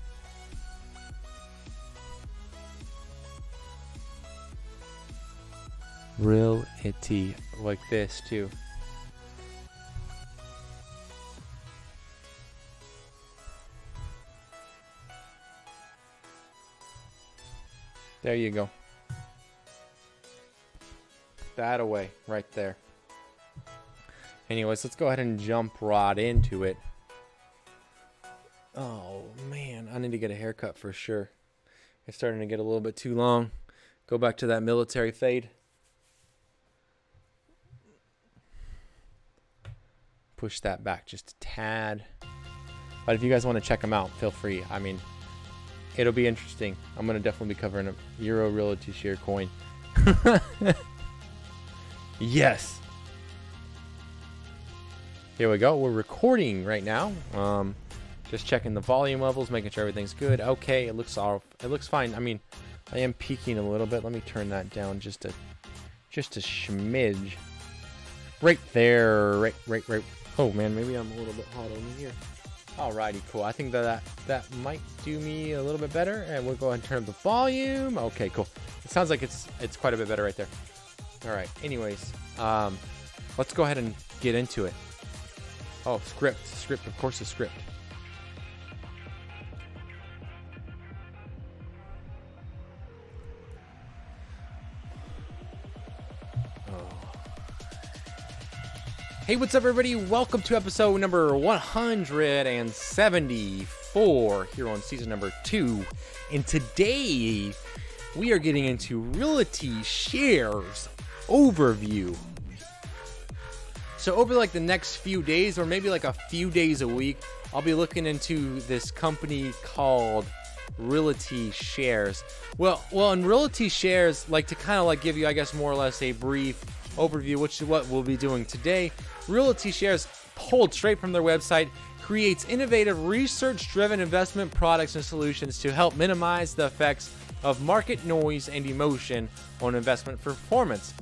Realty, like this too. There you go. That away right there. Anyways, let's go ahead and jump right into it. Oh man, I need to get a haircut for sure. It's starting to get a little bit too long. Go back to that military fade. Push that back just a tad. But if you guys want to check them out, feel free. I mean, it'll be interesting. I'm going to definitely be covering a Euro Realty Share coin. Yes. Here we go. We're recording right now. Just checking the volume levels, making sure everything's good. Okay, it looks fine. I mean, I am peaking a little bit. Let me turn that down just a smidge. Right there. Right. Oh man, maybe I'm a little bit hot over here. Alrighty, cool. I think that might do me a little bit better, and we'll go ahead and turn up the volume. Okay, cool. It sounds like it's quite a bit better right there. All right. Anyways, let's go ahead and get into it. Oh, script. Of course, the script. Hey, what's up, everybody? Welcome to episode number 174 here on season number 2. And today, we are getting into Realty Shares Overview. So over like the next few days, or maybe like a few days a week, I'll be looking into this company called Realty Shares. Well, in Realty Shares, like to kind of like give you, I guess, more or less a brief overview, which is what we'll be doing today. Realty Shares, pulled straight from their website, creates innovative research-driven investment products and solutions to help minimize the effects of market noise and emotion on investment performance.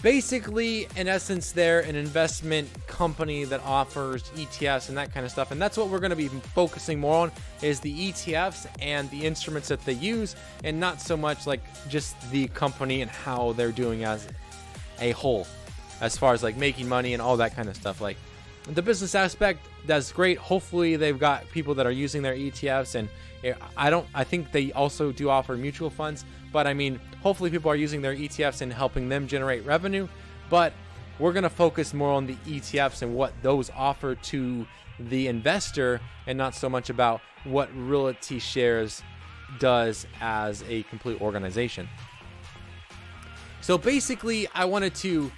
Basically, in essence, they're an investment company that offers ETFs and that kind of stuff, and that's what we're going to be focusing more on, is the ETFs and the instruments that they use, and not so much like just the company and how they're doing as a whole, as far as like making money and all that kind of stuff. Like the business aspect, that's great. Hopefully they've got people that are using their ETFs, and I think they also do offer mutual funds, but I mean, hopefully people are using their ETFs and helping them generate revenue. But we're going to focus more on the ETFs and what those offer to the investor, and not so much about what Realty Shares does as a complete organization. So basically, I wanted to,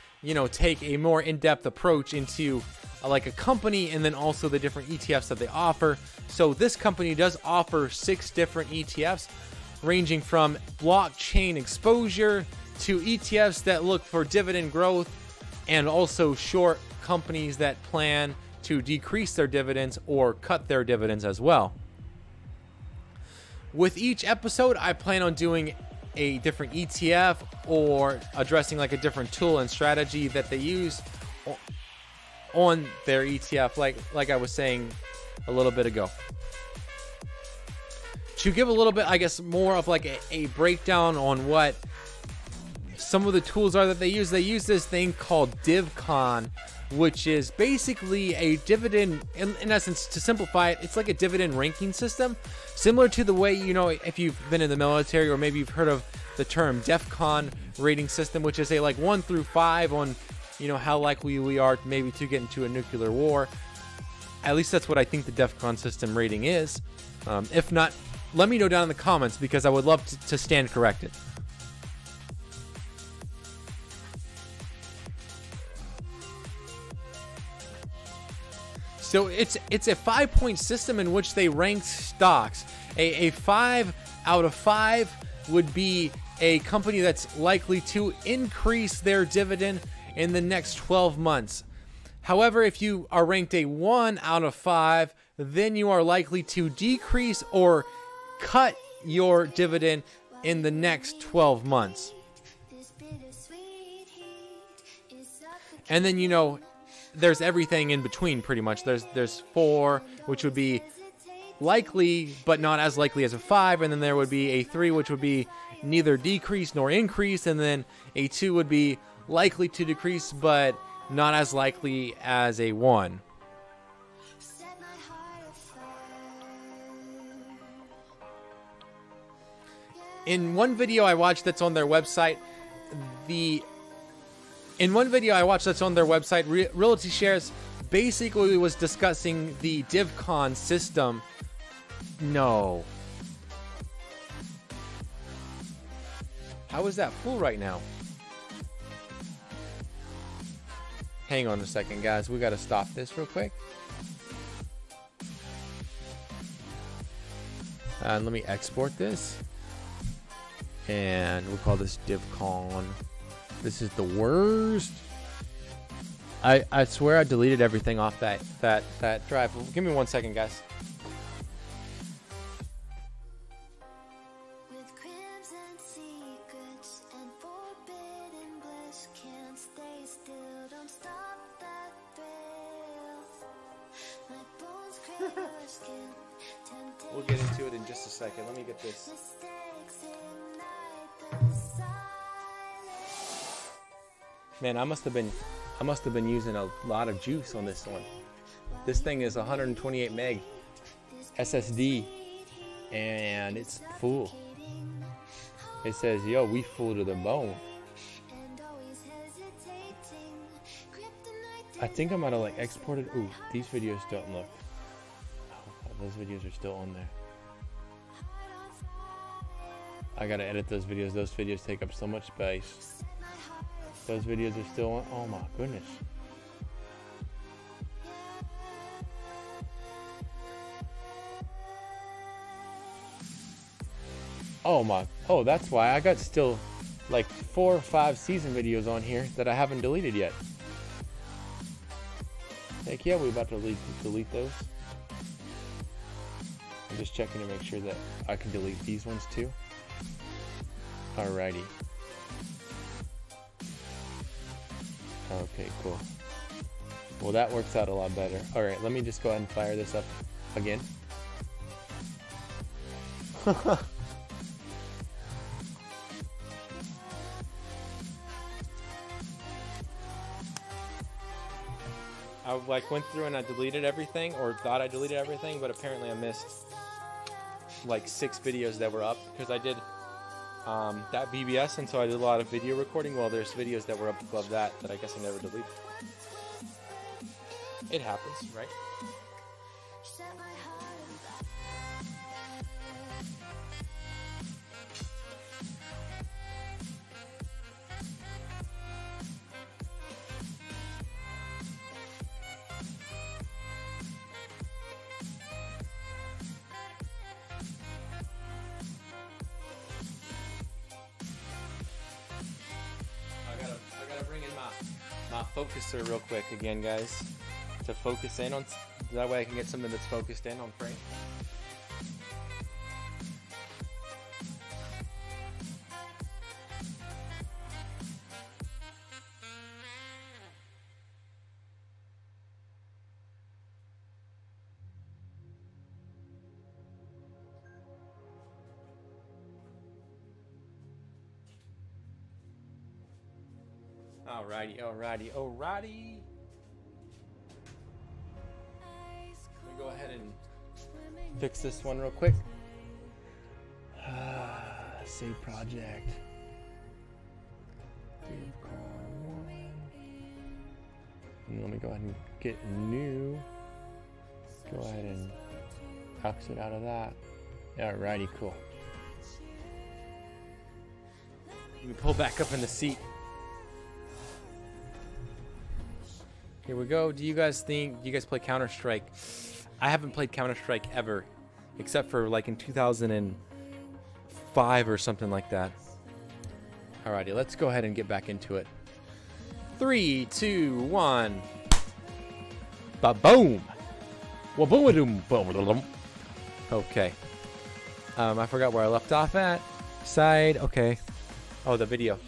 take a more in-depth approach into like a company, and then also the different ETFs that they offer. So this company does offer 6 different ETFs, ranging from blockchain exposure to ETFs that look for dividend growth, and also short companies that plan to decrease their dividends or cut their dividends as well. With each episode, I plan on doing a different ETF or addressing like a different tool and strategy that they use on their ETF, like I was saying a little bit ago. To give a little bit, I guess, more of like a breakdown on what some of the tools are that they use this thing called DivCon, which is basically a dividend, in essence, to simplify it, it's like a dividend ranking system, similar to the way, if you've been in the military, or maybe you've heard of the term DEFCON rating system, which is a like 1 through 5 on, how likely we are maybe to get into a nuclear war. At least that's what I think the DEFCON system rating is. If not, let me know down in the comments, because I would love to stand corrected. So it's a 5-point system in which they rank stocks. A 5 out of 5 would be a company that's likely to increase their dividend in the next 12 months. However, if you are ranked a 1 out of 5, then you are likely to decrease or cut your dividend in the next 12 months. And then, you know, there's everything in between pretty much. There's 4, which would be likely but not as likely as a 5, and then there would be a 3, which would be neither decrease nor increase, and then a 2 would be likely to decrease but not as likely as a 1. In one video I watched that's on their website, Realty Shares basically was discussing the DivCon system. No. How is that full right now? Hang on a second, guys. We got to stop this real quick. And let me export this. And we'll call this DivCon. This is the worst. I swear I deleted everything off that drive. Give me 1 second, guys. We'll get into it in just a second. Let me get this. Man, I must have been using a lot of juice on this one. This thing is 128 meg SSD, and it's full. It says, "Yo, we full to the bone." I think I might have like exported. Ooh, these videos don't look. Oh, those videos are still on there. I gotta edit those videos. Those videos take up so much space. Those videos are still on. Oh my goodness. Oh my. Oh, that's why I got still like 4 or 5 season videos on here that I haven't deleted yet. Heck yeah, we're about to delete those. I'm just checking to make sure that I can delete these ones too. Alrighty. Okay, cool. Well, that works out a lot better. Alright, let me just go ahead and fire this up again. I like went through and I deleted everything, or thought I deleted everything, but apparently I missed like 6 videos that were up because I did that BBS, and so I did a lot of video recording. Well, there's videos that were up above that I guess I never deleted. It happens, right? I gotta bring in my focuser real quick again, guys, to focus in on. That way I can get something that's focused in on frame. Alrighty. Let me go ahead and fix this one real quick. Save project. And let me go ahead and get new. Go ahead and exit out of that. Alrighty, cool. Let me pull back up in the seat. Here we go. Do you guys play Counter-Strike? I haven't played Counter-Strike ever, except for like in 2004 5 or something like that. Alrighty, let's go ahead and get back into it. 3, 2, 1. Ba-boom. Wa-boom-a-doom. Okay. I forgot where I left off at. Side. Okay. Oh, the video.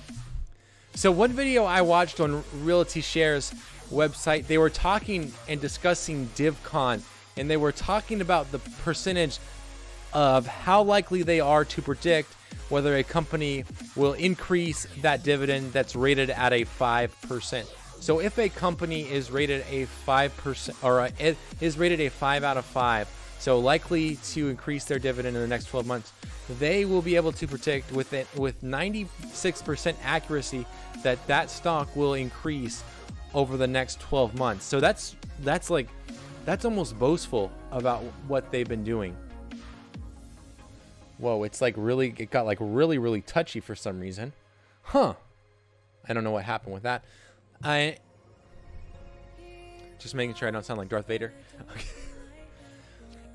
So one video I watched on Realty Shares website, they were talking and discussing DivCon, and they were talking about the percentage of how likely they are to predict whether a company will increase that dividend that's rated at a 5%. So if a company is rated a 5% or it is rated a 5 out of 5, so likely to increase their dividend in the next 12 months, they will be able to predict with 96% accuracy that that stock will increase over the next 12 months. So that's almost boastful about what they've been doing. Whoa, it's like really, it got like really touchy for some reason. Huh. I don't know what happened with that. I just making sure I don't sound like Darth Vader. Okay.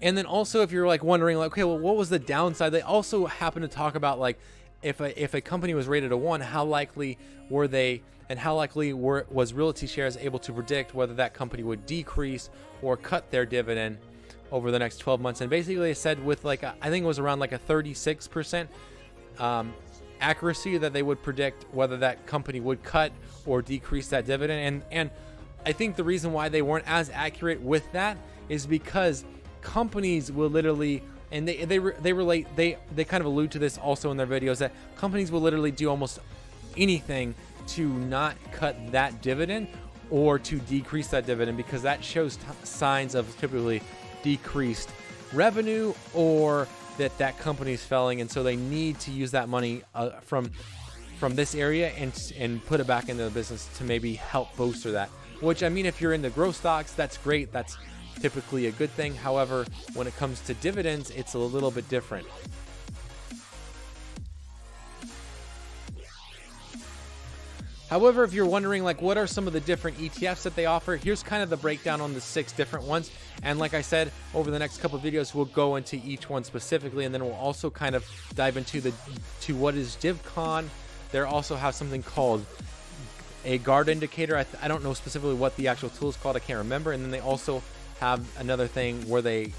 And then also, if you're like wondering, like, okay, well, what was the downside? They also happen to talk about like, if a company was rated a 1, how likely were they, and how likely was Realty Shares able to predict whether that company would decrease or cut their dividend over the next 12 months? And basically, they said with like I think it was around like a 36% accuracy that they would predict whether that company would cut or decrease that dividend. And I think the reason why they weren't as accurate with that is because companies will literally, and they kind of allude to this also in their videos, that companies will literally do almost anything to not cut that dividend or to decrease that dividend, because that shows signs of typically decreased revenue or that company is failing, and so they need to use that money from this area and put it back into the business to maybe help bolster that. Which, I mean, if you're in the growth stocks, that's great. That's typically a good thing. However, when it comes to dividends, it's a little bit different. However, if you're wondering, like, what are some of the different ETFs that they offer, here's kind of the breakdown on the 6 different ones. And like I said, over the next couple of videos, we'll go into each one specifically, and then we'll also kind of dive into what is DivCon. They also have something called a guard indicator. I don't know specifically what the actual tool is called. I can't remember. And then they also have another thing where they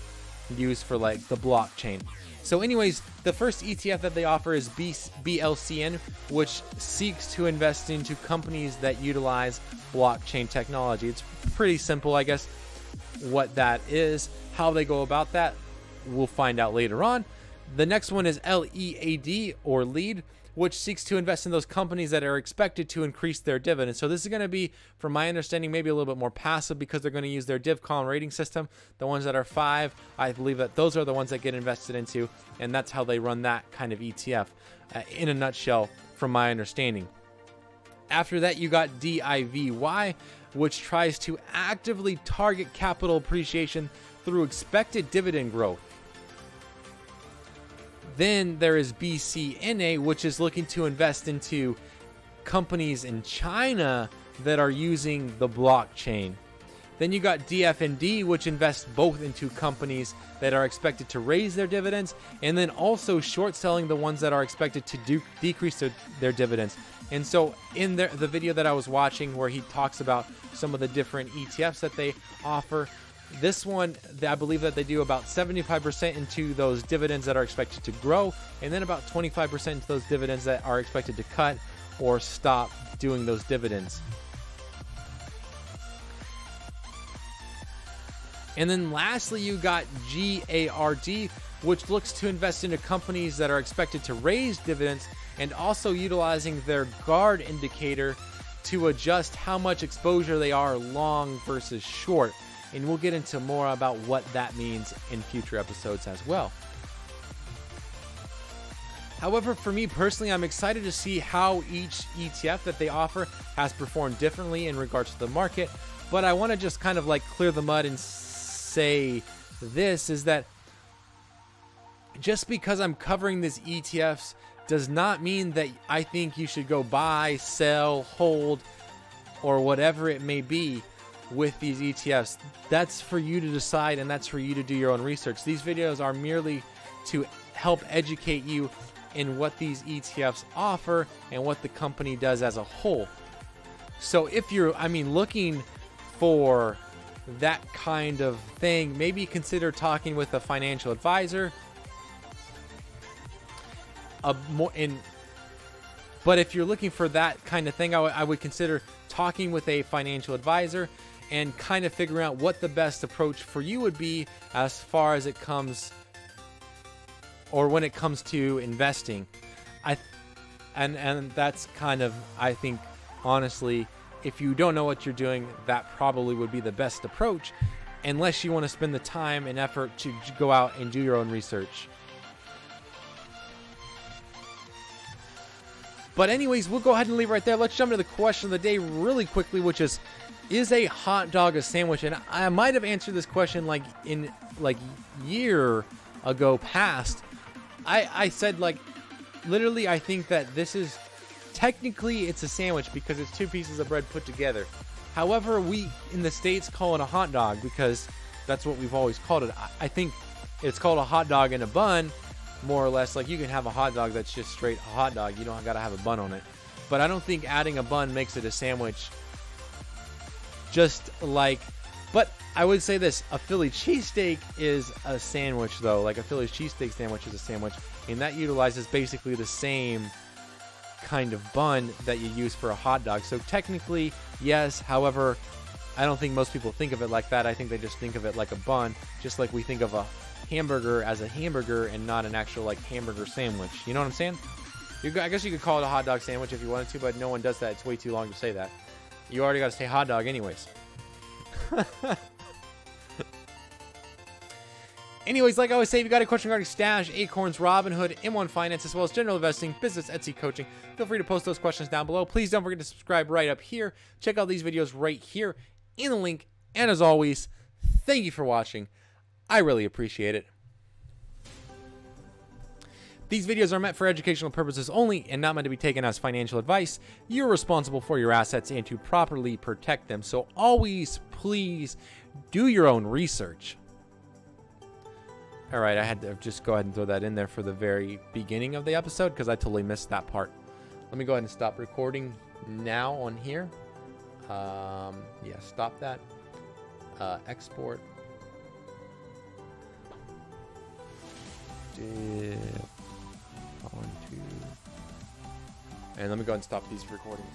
use for like the blockchain. So anyways, the first ETF that they offer is BLCN, which seeks to invest into companies that utilize blockchain technology. It's pretty simple, I guess, what that is. How they go about that, we'll find out later on. The next one is LEAD, or LEAD, which seeks to invest in those companies that are expected to increase their dividends. So this is going to be, from my understanding, maybe a little bit more passive, because they're going to use their DivCon rating system. The ones that are 5, I believe that those are the ones that get invested into, and that's how they run that kind of ETF in a nutshell, from my understanding. After that, you got DIVY, which tries to actively target capital appreciation through expected dividend growth. Then there is BCNA, which is looking to invest into companies in China that are using the blockchain. Then you got DFND, which invests both into companies that are expected to raise their dividends, and then also short selling the ones that are expected to decrease their dividends. And so in the video that I was watching, where he talks about some of the different ETFs that they offer, this one, I believe that they do about 75% into those dividends that are expected to grow, and then about 25% into those dividends that are expected to cut or stop doing those dividends. And then lastly, you got GARD, which looks to invest into companies that are expected to raise dividends, and also utilizing their guard indicator to adjust how much exposure they are long versus short. And we'll get into more about what that means in future episodes as well. However, for me personally, I'm excited to see how each ETF that they offer has performed differently in regards to the market. But I want to just kind of like clear the mud and say this, is that just because I'm covering these ETFs does not mean that I think you should go buy, sell, hold, or whatever it may be with these ETFs. That's for you to decide, and that's for you to do your own research. These videos are merely to help educate you in what these ETFs offer and what the company does as a whole. So if you're, looking for that kind of thing, maybe consider talking with a financial advisor. But if you're looking for that kind of thing, I would consider talking with a financial advisor and kind of figuring out what the best approach for you would be as far as it comes, or when it comes to investing. And that's kind of, I think, honestly, if you don't know what you're doing, that probably would be the best approach, unless you want to spend the time and effort to go out and do your own research. But anyways, we'll go ahead and leave right there. Let's jump into the question of the day really quickly, which is a hot dog a sandwich? And I might have answered this question like year ago past. I said, like, literally, I think that this is technically it's a sandwich because it's two pieces of bread put together. However, we in the States call it a hot dog because that's what we've always called it. I think it's called a hot dog in a bun, more or less. Like, you can have a hot dog that's just straight a hot dog. You don't got to have a bun on it. But I don't think adding a bun makes it a sandwich. But I would say this, a Philly cheesesteak is a sandwich, though. Like, a Philly cheesesteak sandwich is a sandwich, and that utilizes basically the same kind of bun that you use for a hot dog. So technically, yes. However, I don't think most people think of it like that. I think they just think of it like a bun, just like we think of a hamburger as a hamburger and not an actual, like, hamburger sandwich. You know what I'm saying? I guess you could call it a hot dog sandwich if you wanted to, but no one does that. It's way too long to say that. You already got to say hot dog anyways. Anyways, like I always say, if you got a question regarding Stash, Acorns, Robinhood, M1 Finance, as well as general investing, business, Etsy, coaching, feel free to post those questions down below. Please don't forget to subscribe right up here. Check out these videos right here in the link. And as always, thank you for watching. I really appreciate it. These videos are meant for educational purposes only and not meant to be taken as financial advice. You're responsible for your assets and to properly protect them. So always, please, do your own research. All right, I had to just go ahead and throw that in there for the very beginning of the episode because I totally missed that part. Let me go ahead and stop recording now on here. Yeah, stop that. Export. And let me go ahead and stop these recordings.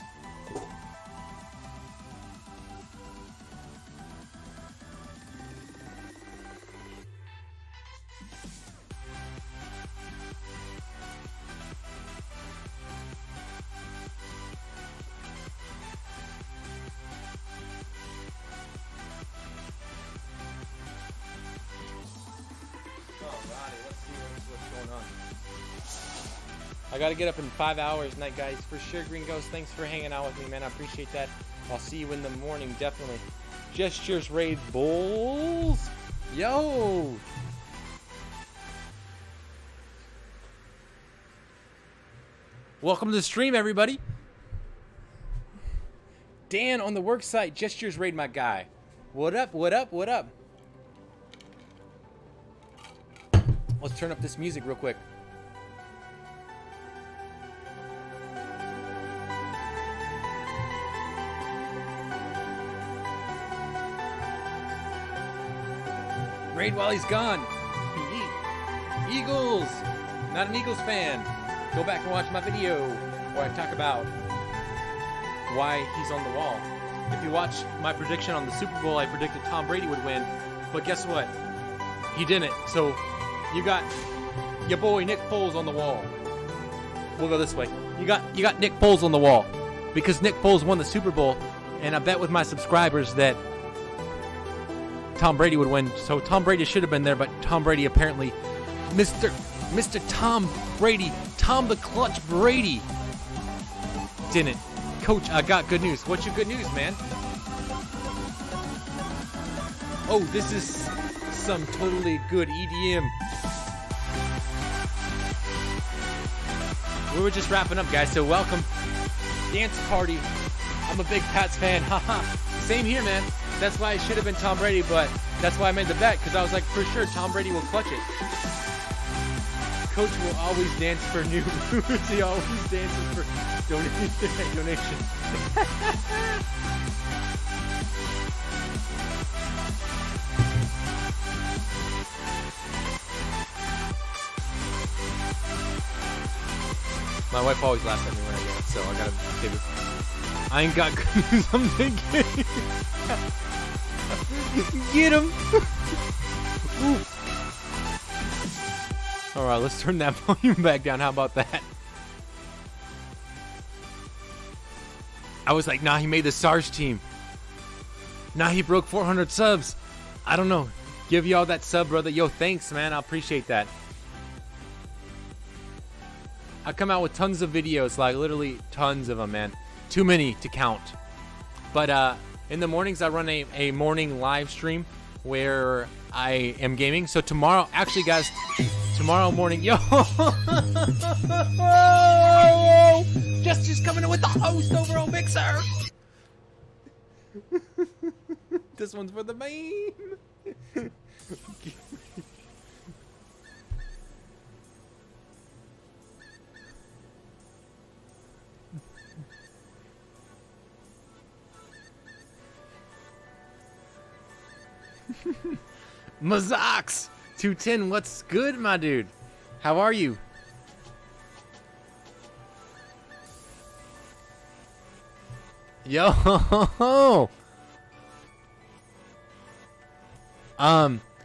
I gotta get up in 5 hours night, guys. For sure, Green Ghost. Thanks for hanging out with me, man. I appreciate that. I'll see you in the morning, definitely. Gestures Raid Bulls. Yo! Welcome to the stream, everybody. Dan on the work site. Gestures Raid, my guy. What up, what up, what up? Let's turn up this music real quick. Raid while he's gone. Eagles. Not an Eagles fan. Go back and watch my video where I talk about why he's on the wall. If you watch my prediction on the Super Bowl, I predicted Tom Brady would win. But guess what? He didn't. So you got your boy Nick Foles on the wall. We'll go this way. You got Nick Foles on the wall because Nick Foles won the Super Bowl, and I bet with my subscribers that Tom Brady would win. So Tom Brady should have been there, but Tom Brady apparently, Mr. Tom Brady, Tom the Clutch Brady, didn't. Coach, I got good news. What's your good news, man? Oh, this is some totally good EDM. We were just wrapping up, guys, so welcome. Dance party. I'm a big Pats fan. Haha. Same here, man. That's why it should have been Tom Brady, but that's why I made the bet, because I was like, for sure, Tom Brady will clutch it. Coach will always dance for new moves. He always dances for donations. My wife always laughs at me when I dance, so I gotta give it. I ain't got good news. I'm thinking. Get him. All right, let's turn that volume back down. How about that? I was like, nah, he made the SARS team. Nah, he broke 400 subs. I don't know. Give y'all that sub, brother. Yo, thanks, man. I appreciate that. I come out with tons of videos, like literally tons of them, man. Too many to count. But in the mornings, I run a morning live stream where I am gaming. So tomorrow, actually, guys, tomorrow morning, yo, just coming in with the host over on Mixer. This one's for the meme. Mazox 210, what's good, my dude? How are you? Yo.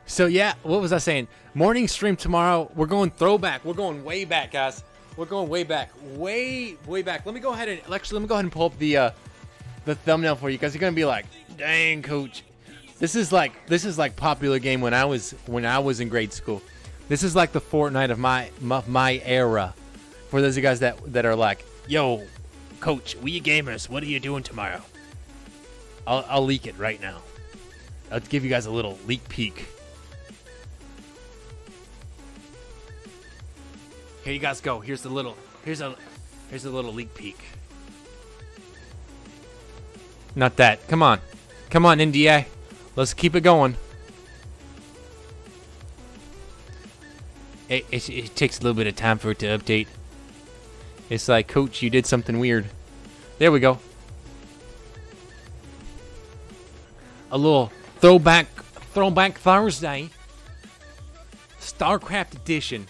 So yeah, what was I saying? Morning stream tomorrow. We're going throwback. We're going way back, guys. We're going way back. Way back. Let me go ahead and pull up the thumbnail for you guys. You're gonna be like, dang, coach. This is like popular game when I was in grade school. This is like the Fortnite of my era. For those of you guys that are like, yo, coach, we gamers, what are you doing tomorrow? I'll leak it right now. I'll give you guys a little leak peek. Here you guys go. Here's a little leak peek. Not that. Come on, NDA. Let's keep it going. It takes a little bit of time for it to update. It's like, coach, you did something weird. There we go. A little throwback Thursday. StarCraft edition.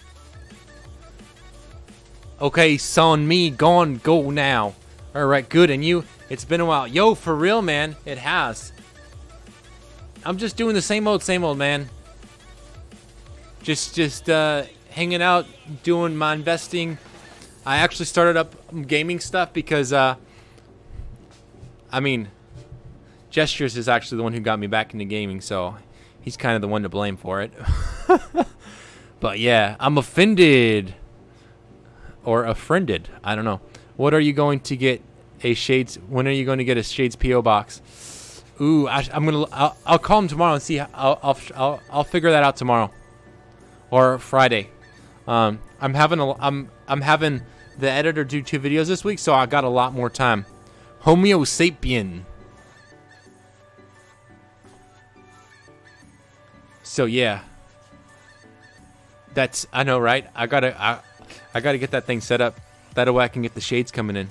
Okay, son, me gone, go now. All right, good, and you? It's been a while. Yo, for real, man, it has. I'm just doing the same old, man. Just hanging out, doing my investing. I actually started up gaming stuff because, I mean, Gestures is actually the one who got me back into gaming, so he's kind of the one to blame for it. But yeah, I'm offended. Or offended. I don't know. What are you going to get a Shades? When are you going to get a Shades PO box? Ooh, I'll call him tomorrow and see. I'll figure that out tomorrow or Friday. I'm having the editor do 2 videos this week, so I got a lot more time. Homo sapien. So yeah, I know, right? I gotta get that thing set up. That way I can get the shades coming in.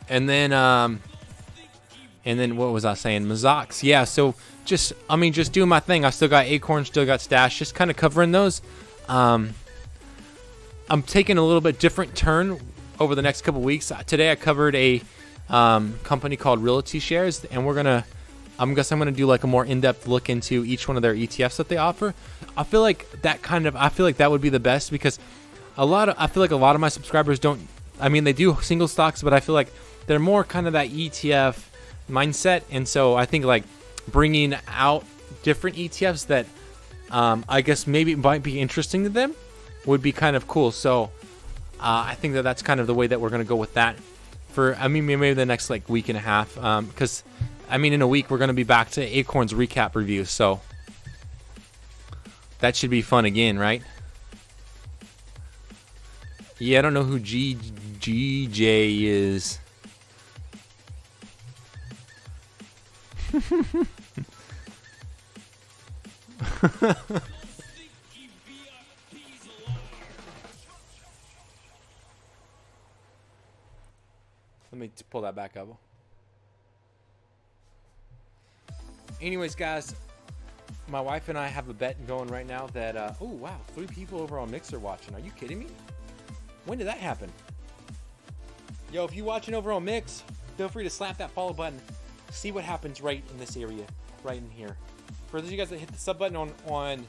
And then what was I saying? Mazox. Yeah, so just doing my thing. I still got Acorn, still got Stash, just kind of covering those. I'm taking a little bit different turn over the next couple weeks. Today I covered a company called Realty Shares, and I'm gonna do like a more in-depth look into each one of their ETFs that they offer. I feel like that would be the best because I feel like a lot of my subscribers don't. I mean, they do single stocks, but I feel like they're more kind of that ETF mindset, and so I think like bringing out different ETFs that I guess maybe might be interesting to them would be kind of cool. So I think that's kind of the way that we're gonna go with that for maybe the next like week and a half, because in a week we're gonna be back to Acorn's recap review, so that should be fun again, right? Yeah, I don't know who GJ is. Let me pull that back up. Anyways, guys, my wife and I have a bet going right now that, oh, wow, 3 people over on Mixer watching. Are you kidding me? When did that happen? Yo, if you're watching over on Mix, feel free to slap that follow button. See what happens right in this area, right in here. For those of you guys that hit the sub button on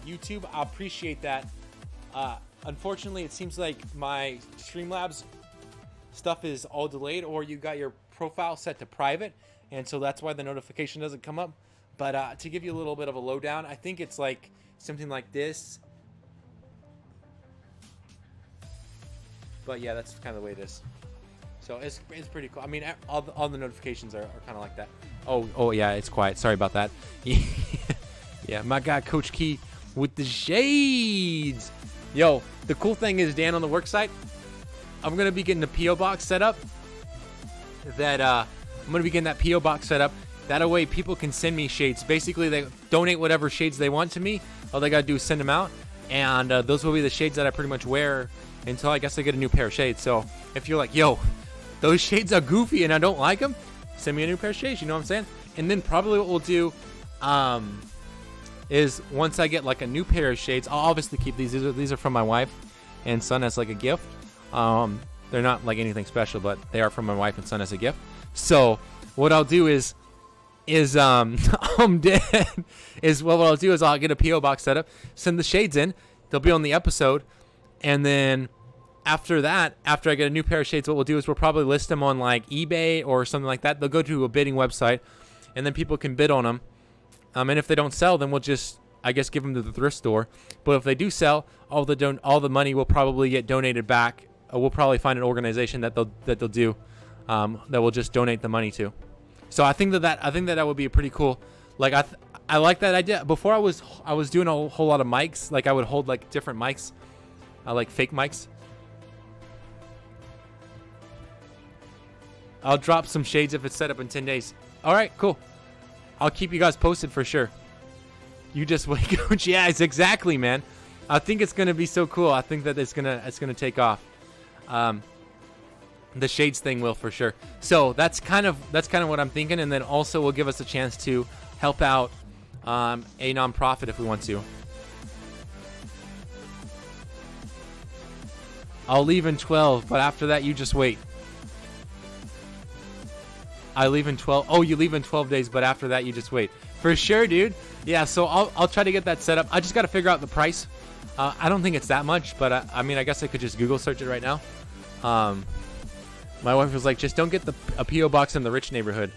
YouTube, I appreciate that. Unfortunately, it seems like my Streamlabs stuff is all delayed, or you got your profile set to private, and so that's why the notification doesn't come up. But to give you a little bit of a lowdown, I think it's like something like this. But yeah, that's kind of the way it is. So it's pretty cool. I mean, all the notifications are kind of like that. Oh yeah, it's quiet. Sorry about that. Yeah, my guy Coach Key with the shades. Yo, the cool thing is, Dan, on the work site, I'm gonna be getting the PO box set up. That way people can send me shades. Basically, they donate whatever shades they want to me. All they gotta do is send them out, and those will be the shades that I pretty much wear until I guess I get a new pair of shades. So if you're like, yo, those shades are goofy and I don't like them, send me a new pair of shades. You know what I'm saying? And then probably what we'll do is once I get like a new pair of shades, I'll obviously keep these. These are from my wife and son as like a gift. They're not like anything special, but they are from my wife and son as a gift. So what I'll do is I'm dead. What I'll do is I'll get a PO box set up, send the shades in. They'll be on the episode, and then after that, after I get a new pair of shades, what we'll do is we'll probably list them on like eBay or something like that. They'll go to a bidding website, and then people can bid on them. And if they don't sell, then we'll just, I guess, give them to the thrift store. But if they do sell, all the money will probably get donated back. We'll probably find an organization that they'll do that will just donate the money to. So I think that would be pretty cool. Like I like that idea. Before I was doing a whole lot of mics. Like I would hold like different mics, like fake mics. I'll drop some shades if it's set up in 10 days. All right, cool. I'll keep you guys posted for sure. You just wait, Coach. Yeah, it's exactly, man. I think it's gonna be so cool. I think that it's gonna take off. The shades thing will for sure. So that's kind of what I'm thinking, and then also will give us a chance to help out a nonprofit if we want to. I'll leave in 12, but after that you just wait. I leave in 12. Oh, you leave in 12 days, but after that you just wait. For sure, dude. Yeah, so I'll try to get that set up. I just got to figure out the price. I don't think it's that much, but I mean, I guess I could just Google search it right now. My wife was like, just don't get a P.O. box in the rich neighborhood.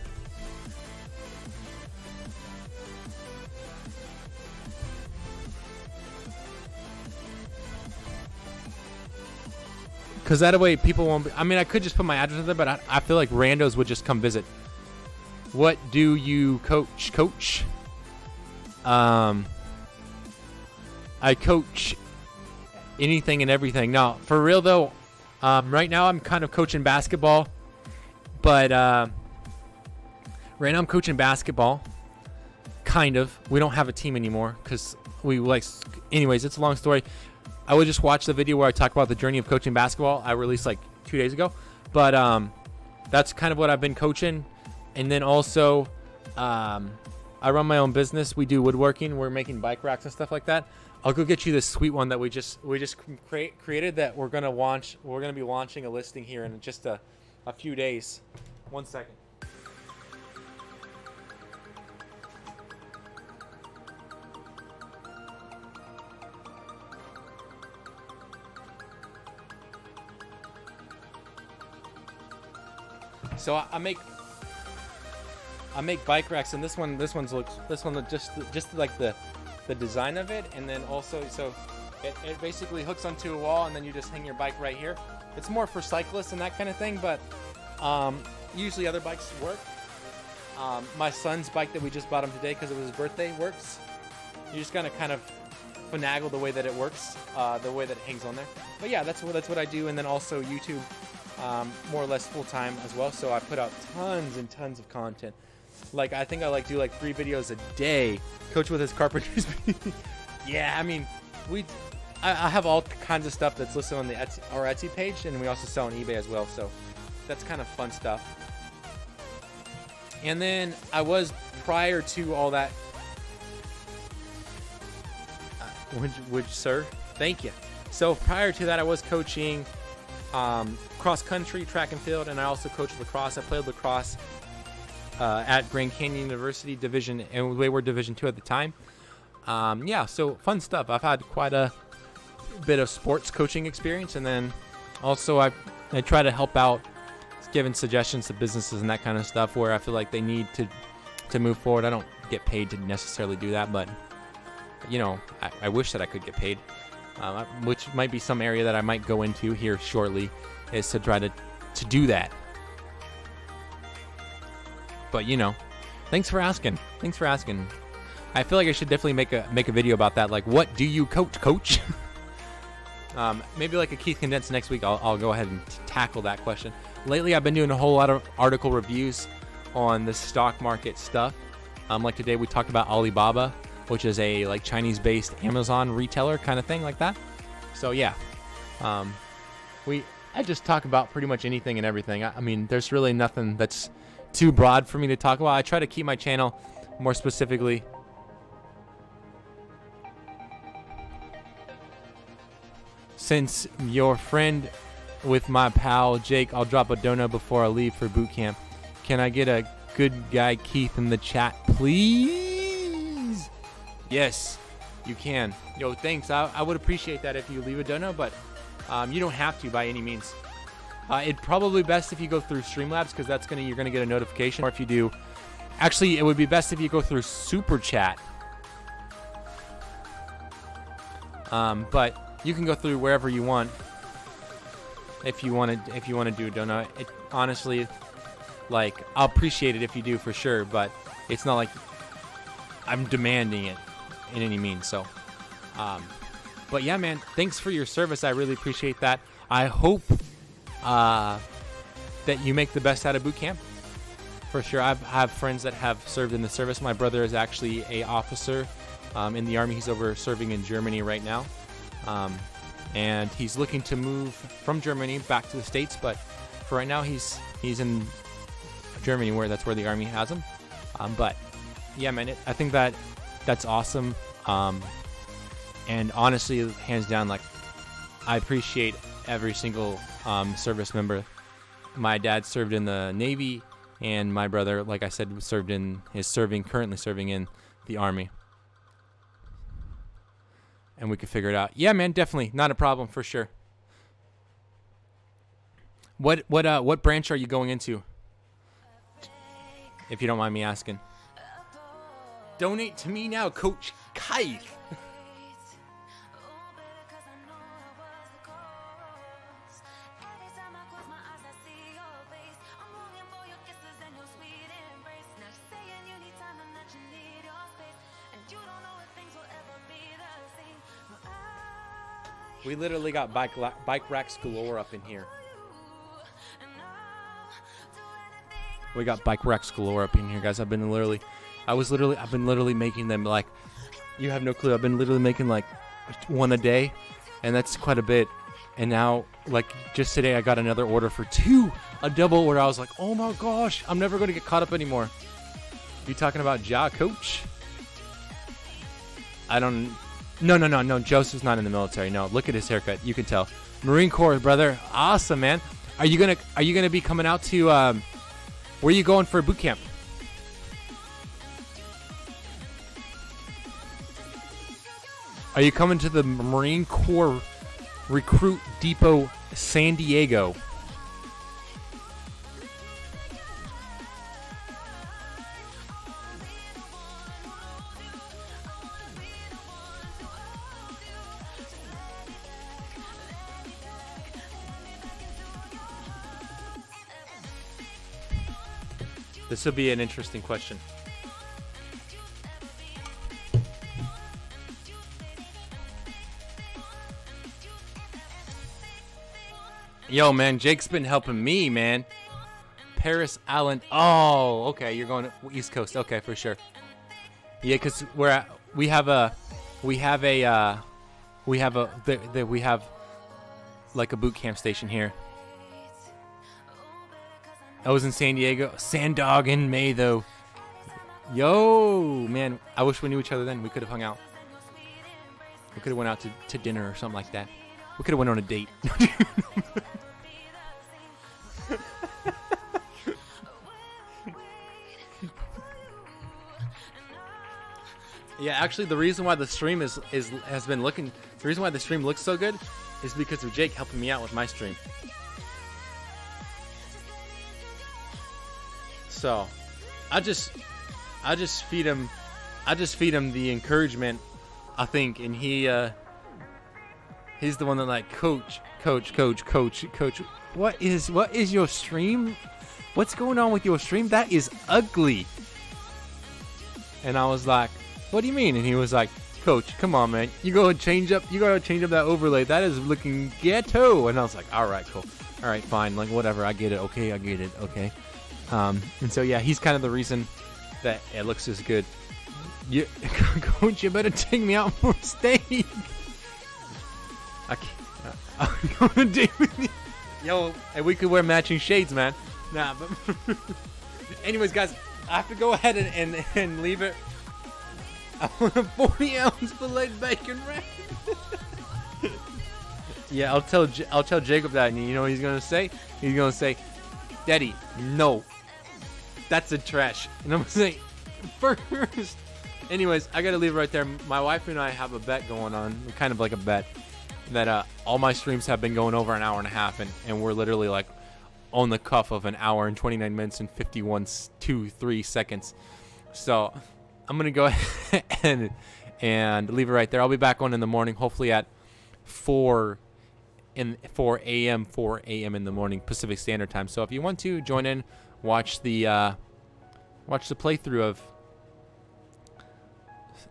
Because that way people won't be, I mean, I could just put my address in there, but I feel like randos would just come visit. What do you coach? Coach? I coach anything and everything. No, for real though, right now I'm kind of coaching basketball. But right now I'm coaching basketball. Kind of. We don't have a team anymore because we like... Anyways, it's a long story. I would just watch the video where I talk about the journey of coaching basketball. I released like 2 days ago. But that's kind of what I've been coaching. And then also, I run my own business. We do woodworking. We're making bike racks and stuff like that. I'll go get you this sweet one that we just created that we're gonna launch. We're gonna be launching a listing here in just a few days. 1 second. So I make bike racks, and this one just like the design of it, and then also so it basically hooks onto a wall, and then you just hang your bike right here. It's more for cyclists and that kind of thing, but usually other bikes work. My son's bike that we just bought him today because it was his birthday works. You just gotta kind of finagle the way that it works, the way that it hangs on there. But yeah, that's what I do, and then also YouTube. More or less full time as well, so I put out tons and tons of content. Like I think I do like 3 videos a day. Coach with his carpenters. Yeah, I mean I have all kinds of stuff that's listed on the our Etsy page, and we also sell on eBay as well. So that's kind of fun stuff. And then I was, prior to all that, would sir? Thank you. So prior to that, I was coaching cross country, track and field, and I also coached lacrosse. I played lacrosse at Grand Canyon University Division, and we were Division II at the time. Yeah, so fun stuff. I've had quite a bit of sports coaching experience, and then also I try to help out, giving suggestions to businesses and that kind of stuff where I feel like they need to move forward. I don't get paid to necessarily do that, but you know, I wish that I could get paid, which might be some area that I might go into here shortly, is to try to do that. But you know, thanks for asking. Thanks for asking. I feel like I should definitely make a video about that. Like, what do you coach? Maybe like a Keith Condensed next week. I'll go ahead and tackle that question. Lately, I've been doing a whole lot of article reviews on the stock market stuff. Like today, we talked about Alibaba, which is a like Chinese-based Amazon retailer kind of thing, like that. So yeah, I just talk about pretty much anything and everything. I mean, there's really nothing that's too broad for me to talk about. I try to keep my channel more specifically. Since your friend with my pal Jake, I'll drop a dono before I leave for boot camp. Can I get a good guy Keith in the chat, please? Yes, you can. Yo, thanks. I would appreciate that if you leave a dono, but you don't have to by any means. It'd probably best if you go through Streamlabs, because that's you're gonna get a notification. Or if you do, actually, it would be best if you go through Super Chat. But you can go through wherever you want if you want to do a dono. It honestly, like, I'll appreciate it if you do for sure, but it's not like I'm demanding it in any means. So, but yeah, man, thanks for your service. I really appreciate that. I hope that you make the best out of boot camp. For sure, I have friends that have served in the service. My brother is actually a officer in the Army. He's over serving in Germany right now. And he's looking to move from Germany back to the States, but for right now he's in Germany, that's where the Army has him. But yeah, man, I think that's awesome. And honestly, hands down, like, I appreciate every single service member. My dad served in the Navy, and my brother, like I said, currently serving in the Army. And we could figure it out. Yeah, man, definitely. Not a problem, for sure. What branch are you going into? If you don't mind me asking. Donate to me now, Coach Kite. We literally got bike racks galore up in here. We got bike racks galore up in here, guys. I've been literally making them, like, you have no clue. I've been literally making like one a day, and that's quite a bit. And now, like, just today I got another order for a double order. I was like, oh my gosh, I'm never going to get caught up anymore. You talking about Ja, Coach? No. Joseph's not in the military. No, look at his haircut. You can tell. Marine Corps, brother. Awesome, man. Are you gonna be coming out to where are you going for boot camp? Are you coming to the Marine Corps Recruit Depot, San Diego? This will be an interesting question. Yo, man, Jake's been helping me, man. Paris Island. Oh, okay, you're going to East Coast. Okay, for sure. Yeah, because we have a we have we have like a boot camp station here. I was in San Diego, Sand Dog in May though. Yo, man, I wish we knew each other then. We could have hung out. We could have went out to dinner or something like that. We could have went on a date. Yeah, actually, the reason why the stream has been looking, the reason why the stream looks so good, is because of Jake helping me out with my stream. So, I just feed him the encouragement, I think, and he's the one that like coach. What is your stream? What's going on with your stream? That is ugly. And I was like, what do you mean? And he was like, Coach, come on, man. You gotta change up that overlay. That is looking ghetto. And I was like, all right, cool. All right, fine. Like, whatever. I get it. Okay, I get it. Okay. And so, yeah, he's kind of the reason that it looks as good. Coach, you better take me out for steak. I can't. I'm going to date with you. Yo, and we could wear matching shades, man. Nah, but... Anyways, guys, I have to go ahead and leave it. I want a 40-ounce filleted bacon wrap. Yeah, I'll tell Jaycub that, and you know what he's gonna say? He's gonna say, "Daddy, no, that's a trash." And I'm gonna say, first. Anyways, I gotta leave it right there. My wife and I have a bet going on, kind of like a bet, that all my streams have been going over an hour and a half, and we're literally like on the cuff of an hour and 29 minutes and 51.23 seconds. So I'm gonna go ahead and leave it right there. I'll be back on in the morning, hopefully at 4 a.m. in the morning Pacific Standard Time. So if you want to join in, watch the playthrough of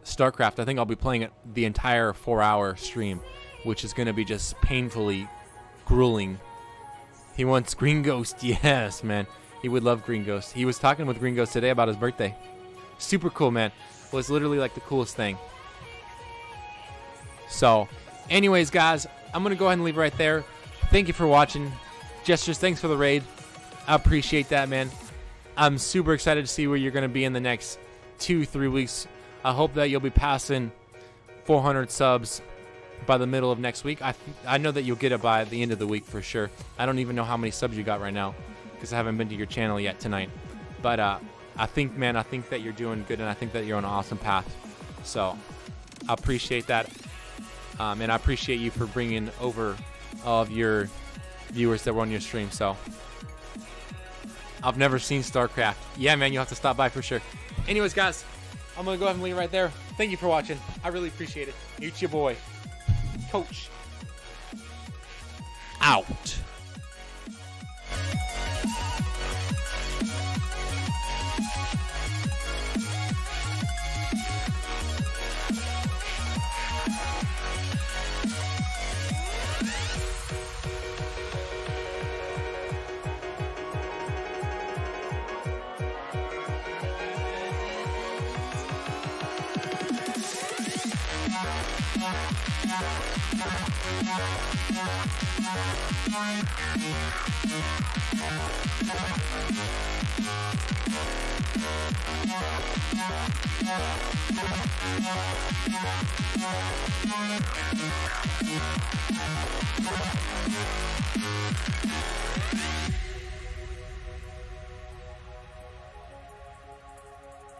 StarCraft. I think I'll be playing it the entire 4-hour stream, which is gonna be just painfully grueling. He wants Green Ghost. Yes, man. He would love Green Ghost. He was talking with Green Ghost today about his birthday. Super cool, man. It was literally like the coolest thing. So, anyways, guys, I'm going to go ahead and leave it right there. Thank you for watching. Gestures, thanks for the raid. I appreciate that, man. I'm super excited to see where you're going to be in the next 2-3 weeks. I hope that you'll be passing 400 subs by the middle of next week. I know that you'll get it by the end of the week for sure. I don't even know how many subs you got right now because I haven't been to your channel yet tonight. But I think, man, I think that you're doing good, and I think that you're on an awesome path. So I appreciate that. And I appreciate you for bringing over all of your viewers that were on your stream. So I've never seen StarCraft. Yeah, man, you'll have to stop by for sure. Anyways, guys, I'm going to go ahead and leave it right there. Thank you for watching. I really appreciate it. It's your boy, Coach. Out.